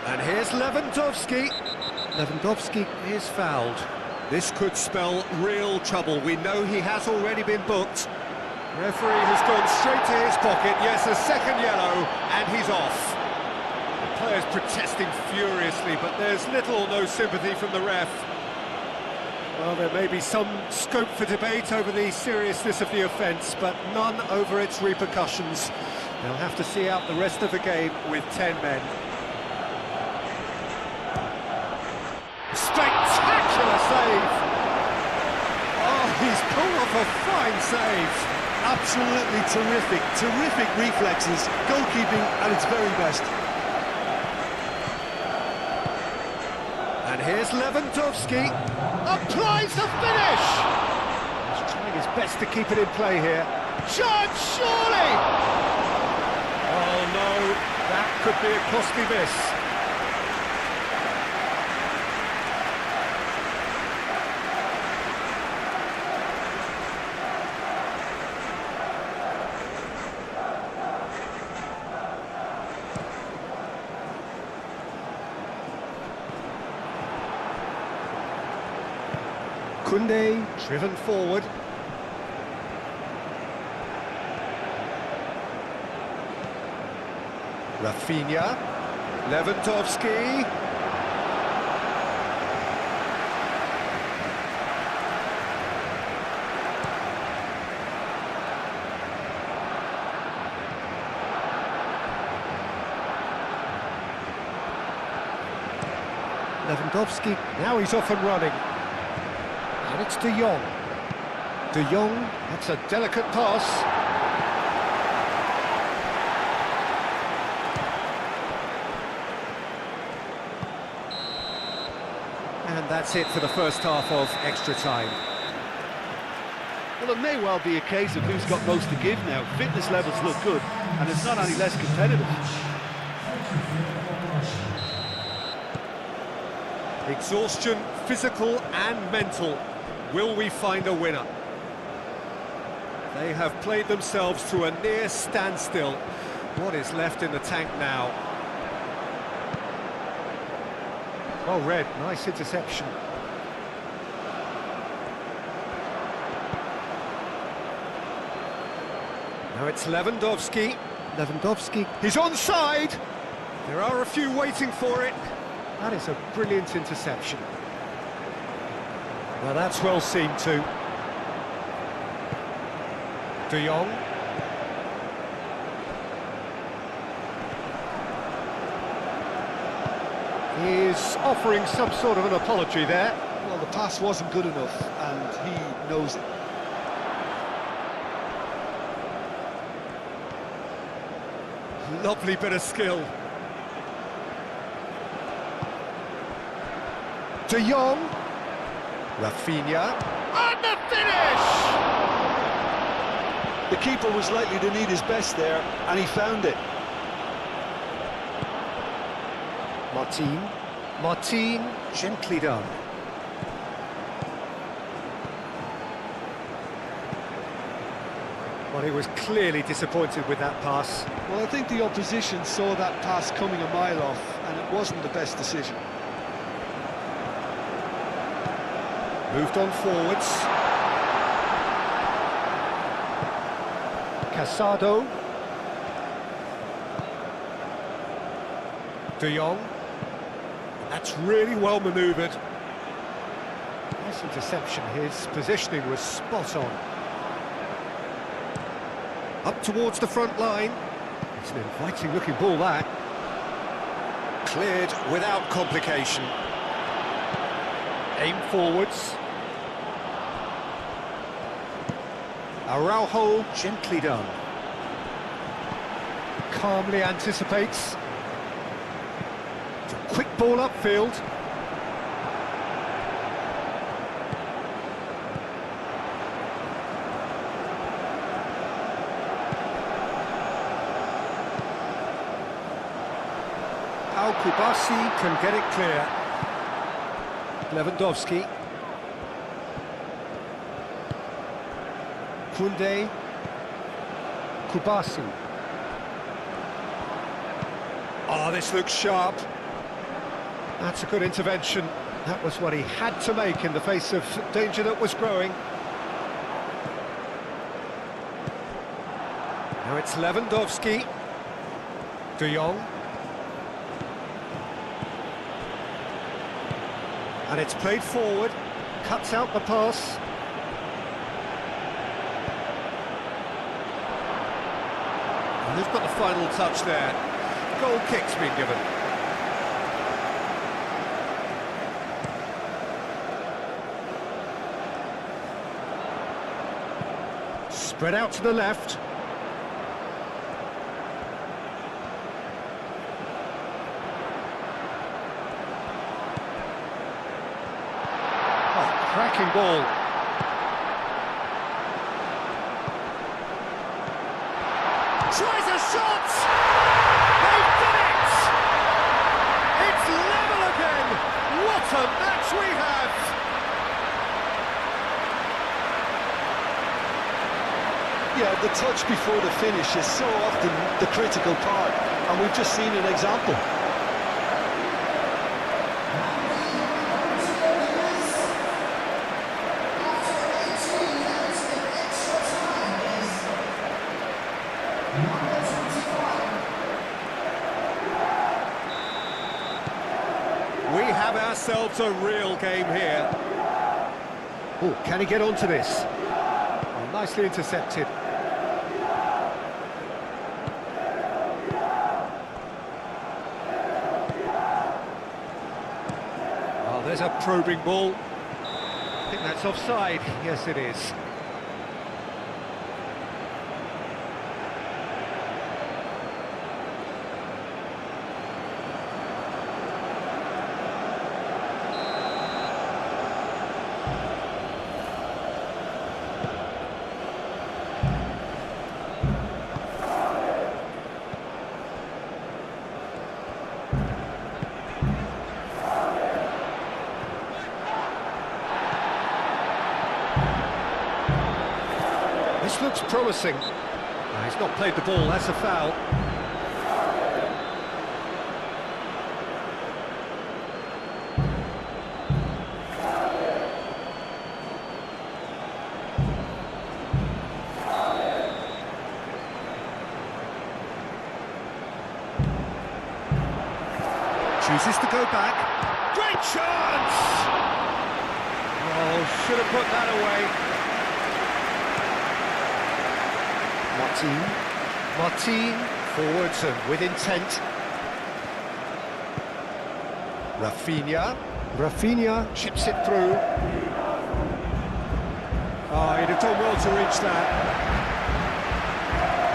Speaker 1: And here's Lewandowski. Lewandowski is fouled. This could spell real trouble. We know he has already been booked. Referee has gone straight to his pocket. Yes, a second yellow, and he's off. The player's protesting furiously, but there's little or no sympathy from the ref. Well, there may be some scope for debate over the seriousness of the offence, but none over its repercussions. They'll have to see out the rest of the game with 10 men. a fine save.
Speaker 4: Absolutely terrific, terrific reflexes. Goalkeeping at its very best.
Speaker 1: And here's Lewandowski. Applies the finish! He's trying his best to keep it in play here. Chance, surely! Oh no, that could be a costly miss. Koundé, driven forward. Rafinha, Lewandowski. Lewandowski, now he's off and running. And it's De Jong. De Jong, that's a delicate pass. And that's it for the first half of extra time.
Speaker 2: Well, it may well be a case of who's got most to give now. Fitness levels look good, and it's not any less competitive.
Speaker 1: Exhaustion, physical and mental. Will we find a winner? They have played themselves to a near standstill. What is left in the tank now? Well read, nice interception. Now it's Lewandowski. Lewandowski, he's onside! There are a few waiting for it. That is a brilliant interception. Well, that's well seen too. De Jong. He's offering some sort of an apology there.
Speaker 2: Well, the pass wasn't good enough, and he knows it.
Speaker 1: Lovely bit of skill. De Jong. Rafinha. And the finish!
Speaker 2: The keeper was likely to need his best there, and he found it.
Speaker 1: Martin, gently done. Well, he was clearly disappointed with that pass.
Speaker 2: Well, I think the opposition saw that pass coming a mile off, and it wasn't the best decision.
Speaker 1: Moved on forwards. Casado. De Jong. That's really well manoeuvred. Nice interception. His positioning was spot on. Up towards the front line. It's an inviting looking ball, that. Cleared without complication. Aim forwards. Araujo, gently done. Calmly anticipates. It's a quick ball upfield. Kubasi can get it clear. Lewandowski. Koundé. Kubasi. Oh, this looks sharp. That's a good intervention. That was what he had to make in the face of danger that was growing. Now it's Lewandowski. De Jong. And it's played forward, cuts out the pass. And they've got the final touch there. Goal kick's been given. Spread out to the left. Oh, cracking ball.
Speaker 3: Tries a shot! They've done it! It's level again! What a match we have!
Speaker 2: Yeah, the touch before the finish is so often the critical part, and we've just seen an example.
Speaker 1: We have ourselves a real game here. Oh, can he get onto this? Oh, nicely intercepted. Oh, there's a probing ball. I think that's offside. Yes, it is. This looks promising. No, he's not played the ball, that's a foul. Chooses to go back. Great chance! Oh, should have put that away. Martin, forwards and with intent. Rafinha chips it through. Oh, he'd have done well to reach that.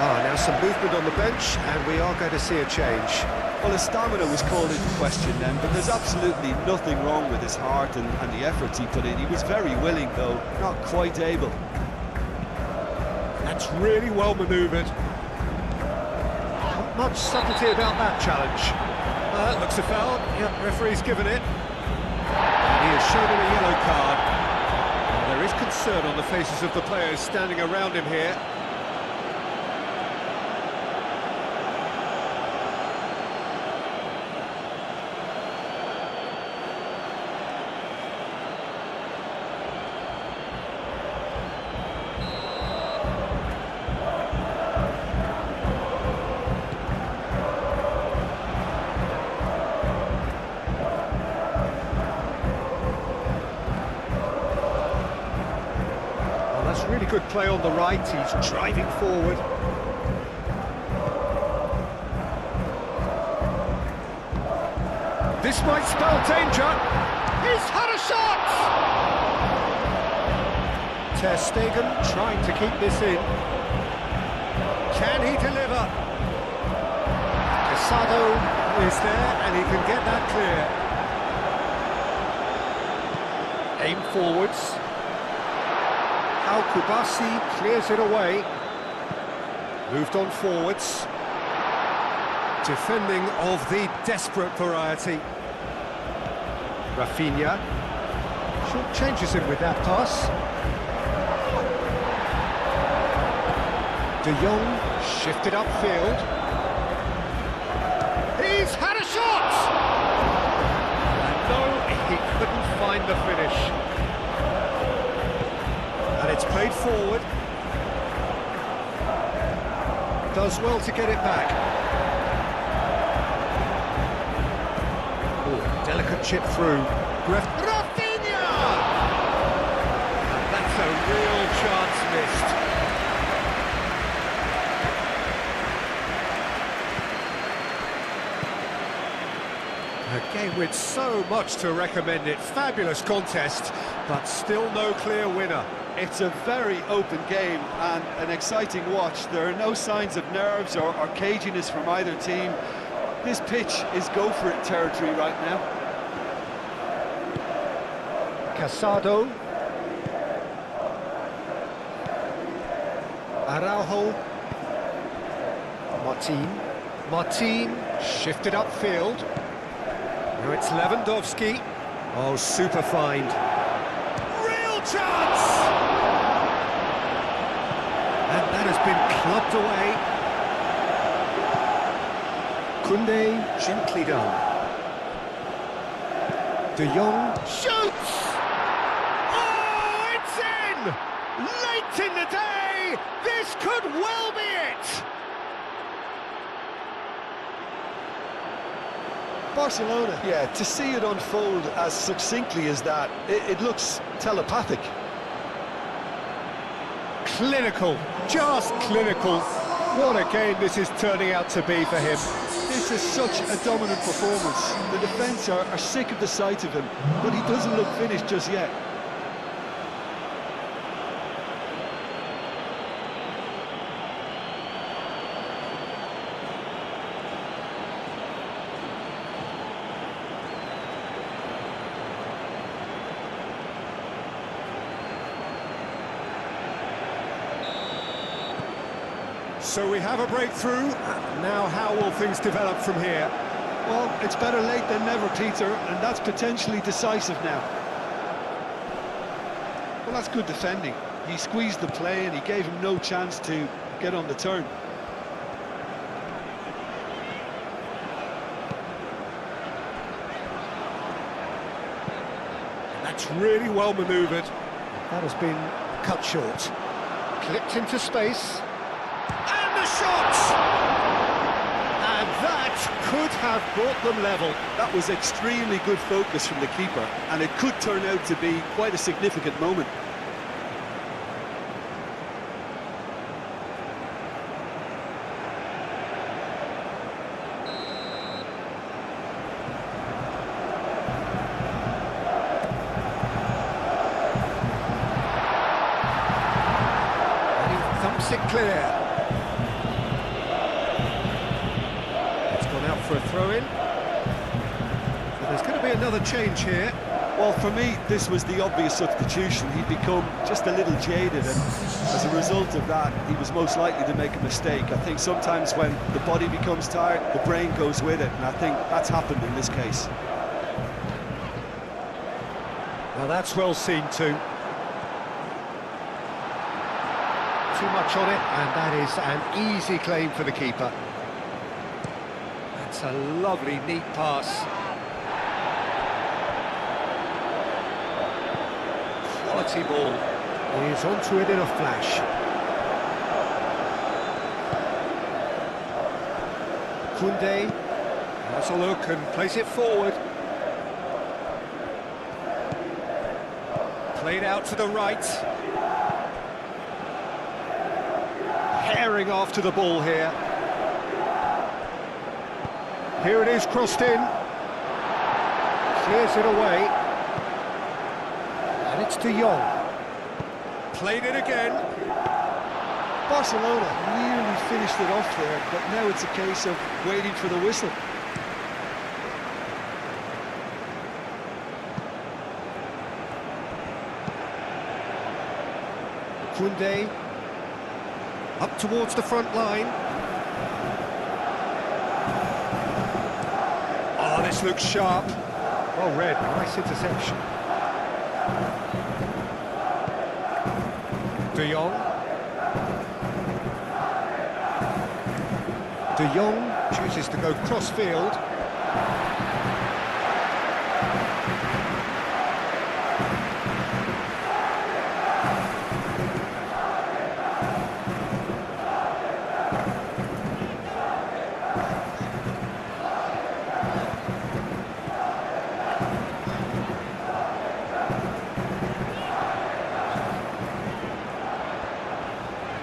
Speaker 1: Ah, now some movement on the bench, and we are going to see a change.
Speaker 2: Well, his stamina was called into question then, but there's absolutely nothing wrong with his heart and the efforts he put in. He was very willing, though, not quite able.
Speaker 1: That's really well manoeuvred. Not much subtlety about that challenge. That looks a foul. Yep, referee's given it. And he has shown him a yellow card. There is concern on the faces of the players standing around him here. Really good play on the right, he's driving forward. This might spell danger. He's had a shot! Ter Stegen trying to keep this in. Can he deliver? Casado is there and he can get that clear. Aim forwards. Al-Kubasi clears it away. Moved on forwards. Defending of the desperate variety. Rafinha. Short changes him with that pass. De Jong shifted upfield. He's had a shot! And no, he couldn't find the finish. And it's played forward. Does well to get it back. Oh, delicate chip through. Rafinha! And that's a real chance missed. A game with so much to recommend it. Fabulous contest, but still no clear winner.
Speaker 2: It's a very open game and an exciting watch. There are no signs of nerves or caginess from either team. This pitch is go-for-it territory right now.
Speaker 1: Casado. Araujo. Martin shifted upfield. Now it's Lewandowski. Oh, super find. Real chance! And that has been clubbed away. Koundé, gently done. De Jong shoots! Oh, it's in! Late in the day! This could well be it!
Speaker 2: Barcelona. Yeah, to see it unfold as succinctly as that, it looks telepathic.
Speaker 1: Clinical, just clinical. What a game this is turning out to be for him.
Speaker 2: This is such a dominant performance. The defence are sick of the sight of him, but he doesn't look finished just yet.
Speaker 1: So we have a breakthrough. Now how will things develop from here?
Speaker 2: Well, it's better late than never, Peter, and that's potentially decisive now. Well, that's good defending. He squeezed the play and he gave him no chance to get on the turn.
Speaker 1: That's really well manoeuvred. That has been cut short. Clipped into space. And the shot! And that could have brought them level.
Speaker 2: That was extremely good focus from the keeper, and it could turn out to be quite a significant moment.
Speaker 1: And he thumps it clear. For a throw-in. So there's going to be another change here.
Speaker 2: Well, for me, this was the obvious substitution. He'd become just a little jaded, and as a result of that, he was most likely to make a mistake. I think sometimes when the body becomes tired, the brain goes with it, and I think that's happened in this case.
Speaker 1: Well, that's well seen too. Too much on it, and that is an easy claim for the keeper. It's a lovely, neat pass. Quality ball. He's onto it in a flash. Koundé has a look and plays it forward. Played out to the right. Herring after the ball here. Here it is, crossed in. Clears it away. And it's De Jong. Played it again.
Speaker 2: Barcelona nearly finished it off there, but now it's a case of waiting for the whistle.
Speaker 1: Koundé. Up towards the front line. Oh, this looks sharp. Well read, nice interception. De Jong. De Jong chooses to go cross-field.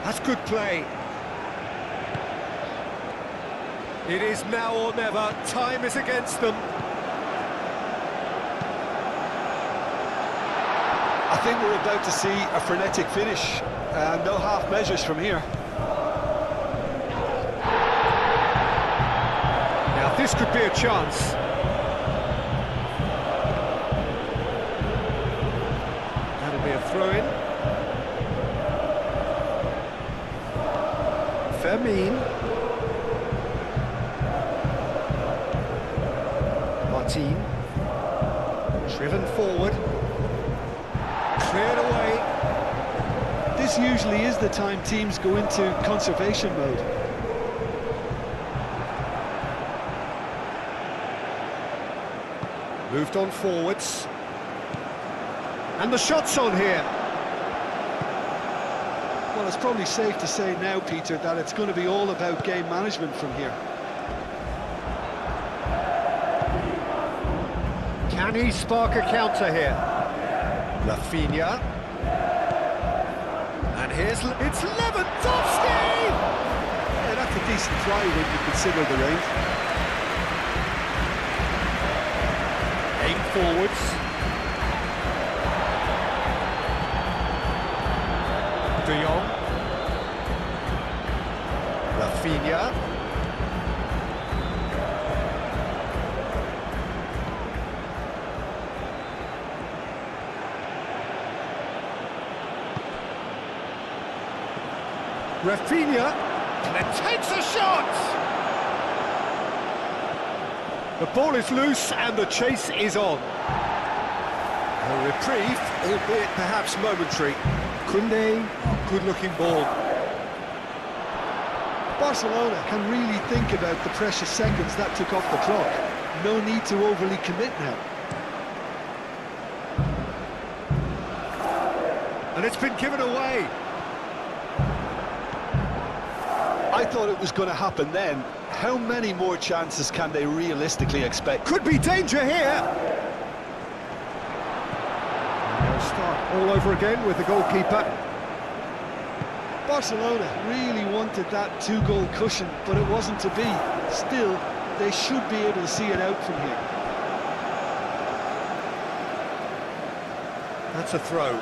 Speaker 1: That's good play. It is now or never. Time is against them.
Speaker 2: I think we're about to see a frenetic finish, and no half measures from here.
Speaker 1: Now this could be a chance. That'll be a throw-in. Fermin. Martin. Driven forward. Cleared away.
Speaker 2: This usually is the time teams go into conservation mode.
Speaker 1: Moved on forwards. And the shot's on here.
Speaker 2: Well, it's probably safe to say now, Peter, that it's going to be all about game management from here.
Speaker 1: Can he spark a counter here? Rafinha. And here's... It's Lewandowski!
Speaker 2: Yeah, that's a decent try when you consider the range.
Speaker 1: Aim forwards. De Jong. Rafinha. Rafinha. And takes a shot! The ball is loose and the chase is on. A reprieve, albeit perhaps momentary. Koundé, good-looking ball.
Speaker 2: Barcelona can really think about the precious seconds that took off the clock. No need to overly commit now.
Speaker 1: And it's been given away.
Speaker 2: I thought it was going to happen then. How many more chances can they realistically expect?
Speaker 1: Could be danger here. And they'll start all over again with the goalkeeper.
Speaker 2: Barcelona really wanted that two-goal cushion, but it wasn't to be. Still, they should be able to see it out from here.
Speaker 1: That's a throw.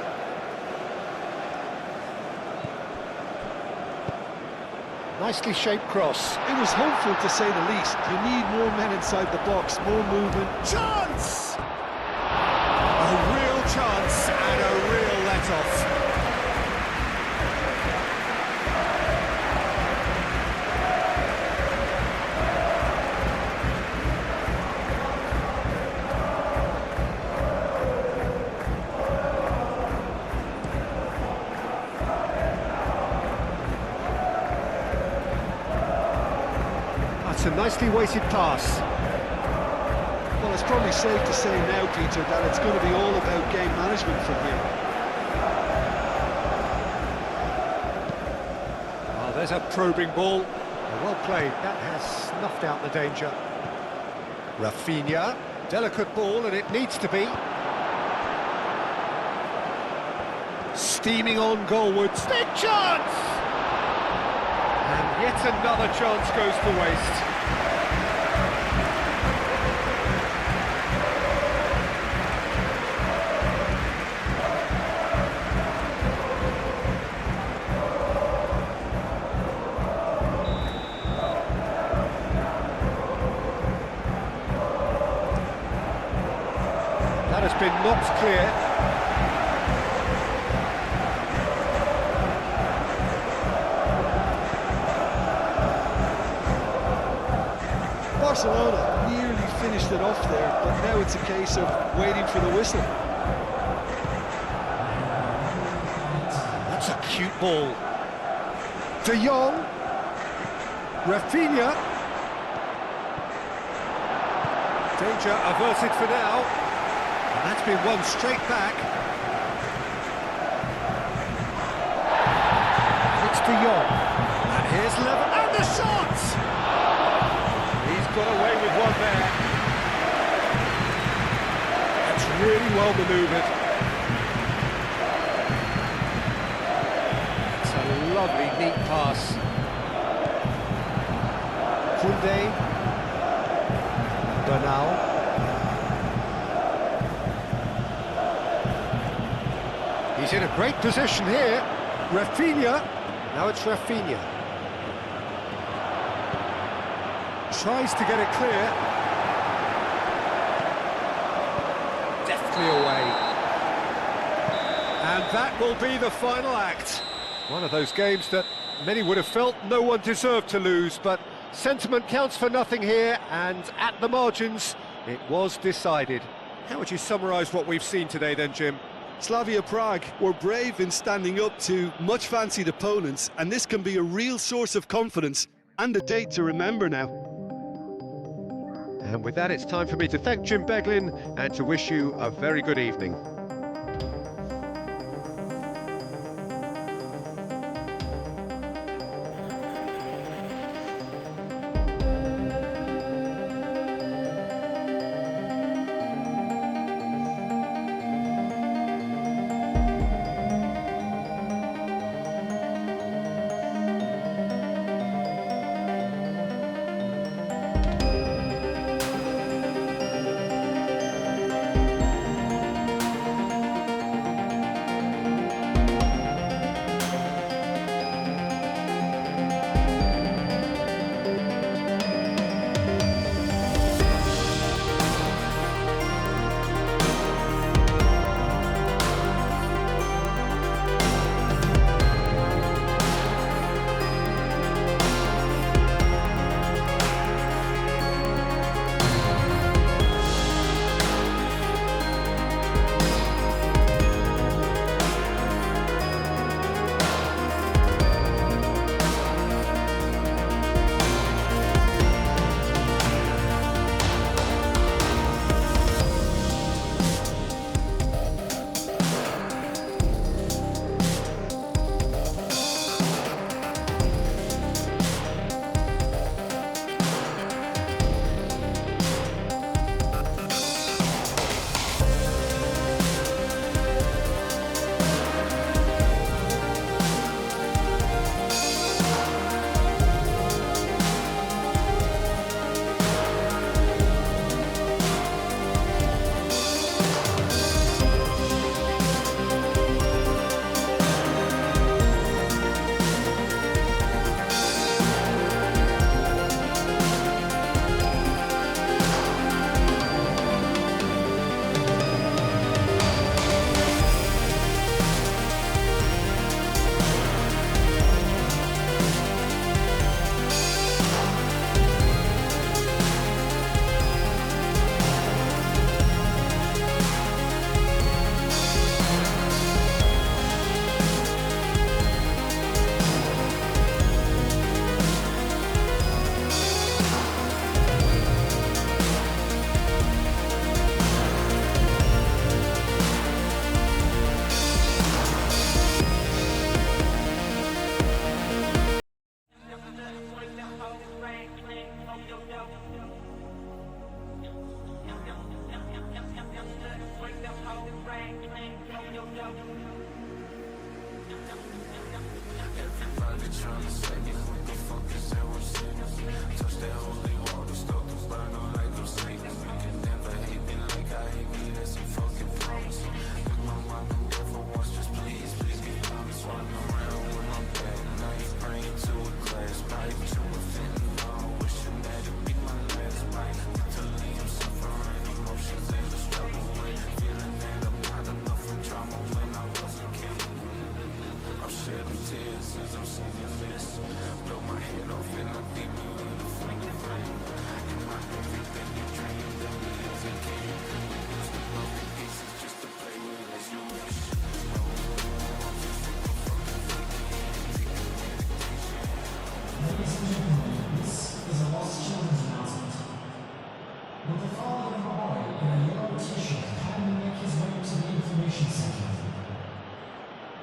Speaker 1: Nicely shaped cross.
Speaker 2: It was hopeful, to say the least. You need more men inside the box, more movement.
Speaker 1: Chance! A real chance and a real let-off. That's a nicely weighted pass.
Speaker 2: Well, it's probably safe to say now, Peter, that it's going to be all about game management from here.
Speaker 1: Oh, there's a probing ball. Well played. That has snuffed out the danger. Rafinha. Delicate ball, and it needs to be. Steaming on goalwards. Big chance! And yet another chance goes to waste. That has been knocked clear.
Speaker 2: Barcelona nearly finished it off there, but now it's a case of waiting for the whistle.
Speaker 1: That's a cute ball. De Jong. Rafinha. Danger averted for now. And that's been won straight back. It's De Jong. And here's Lewandowski. And the shot! He's got away with one there. That's really well manoeuvred. It's a lovely, neat pass. Koundé. Bernal. He's in a great position here. Rafinha. Now it's Rafinha. Tries to get it clear. Deftly away. And that will be the final act. One of those games that many would have felt no one deserved to lose, but sentiment counts for nothing here, and at the margins, it was decided. How would you summarise what we've seen today then, Jim?
Speaker 4: Slavia Prague were brave in standing up to much-fancied opponents, and this can be a real source of confidence and a date to remember now.
Speaker 1: And with that, it's time for me to thank Jim Beglin and to wish you a very good evening.
Speaker 5: Everybody tryna say me, what the fuck is that we're seeing? Touch that holy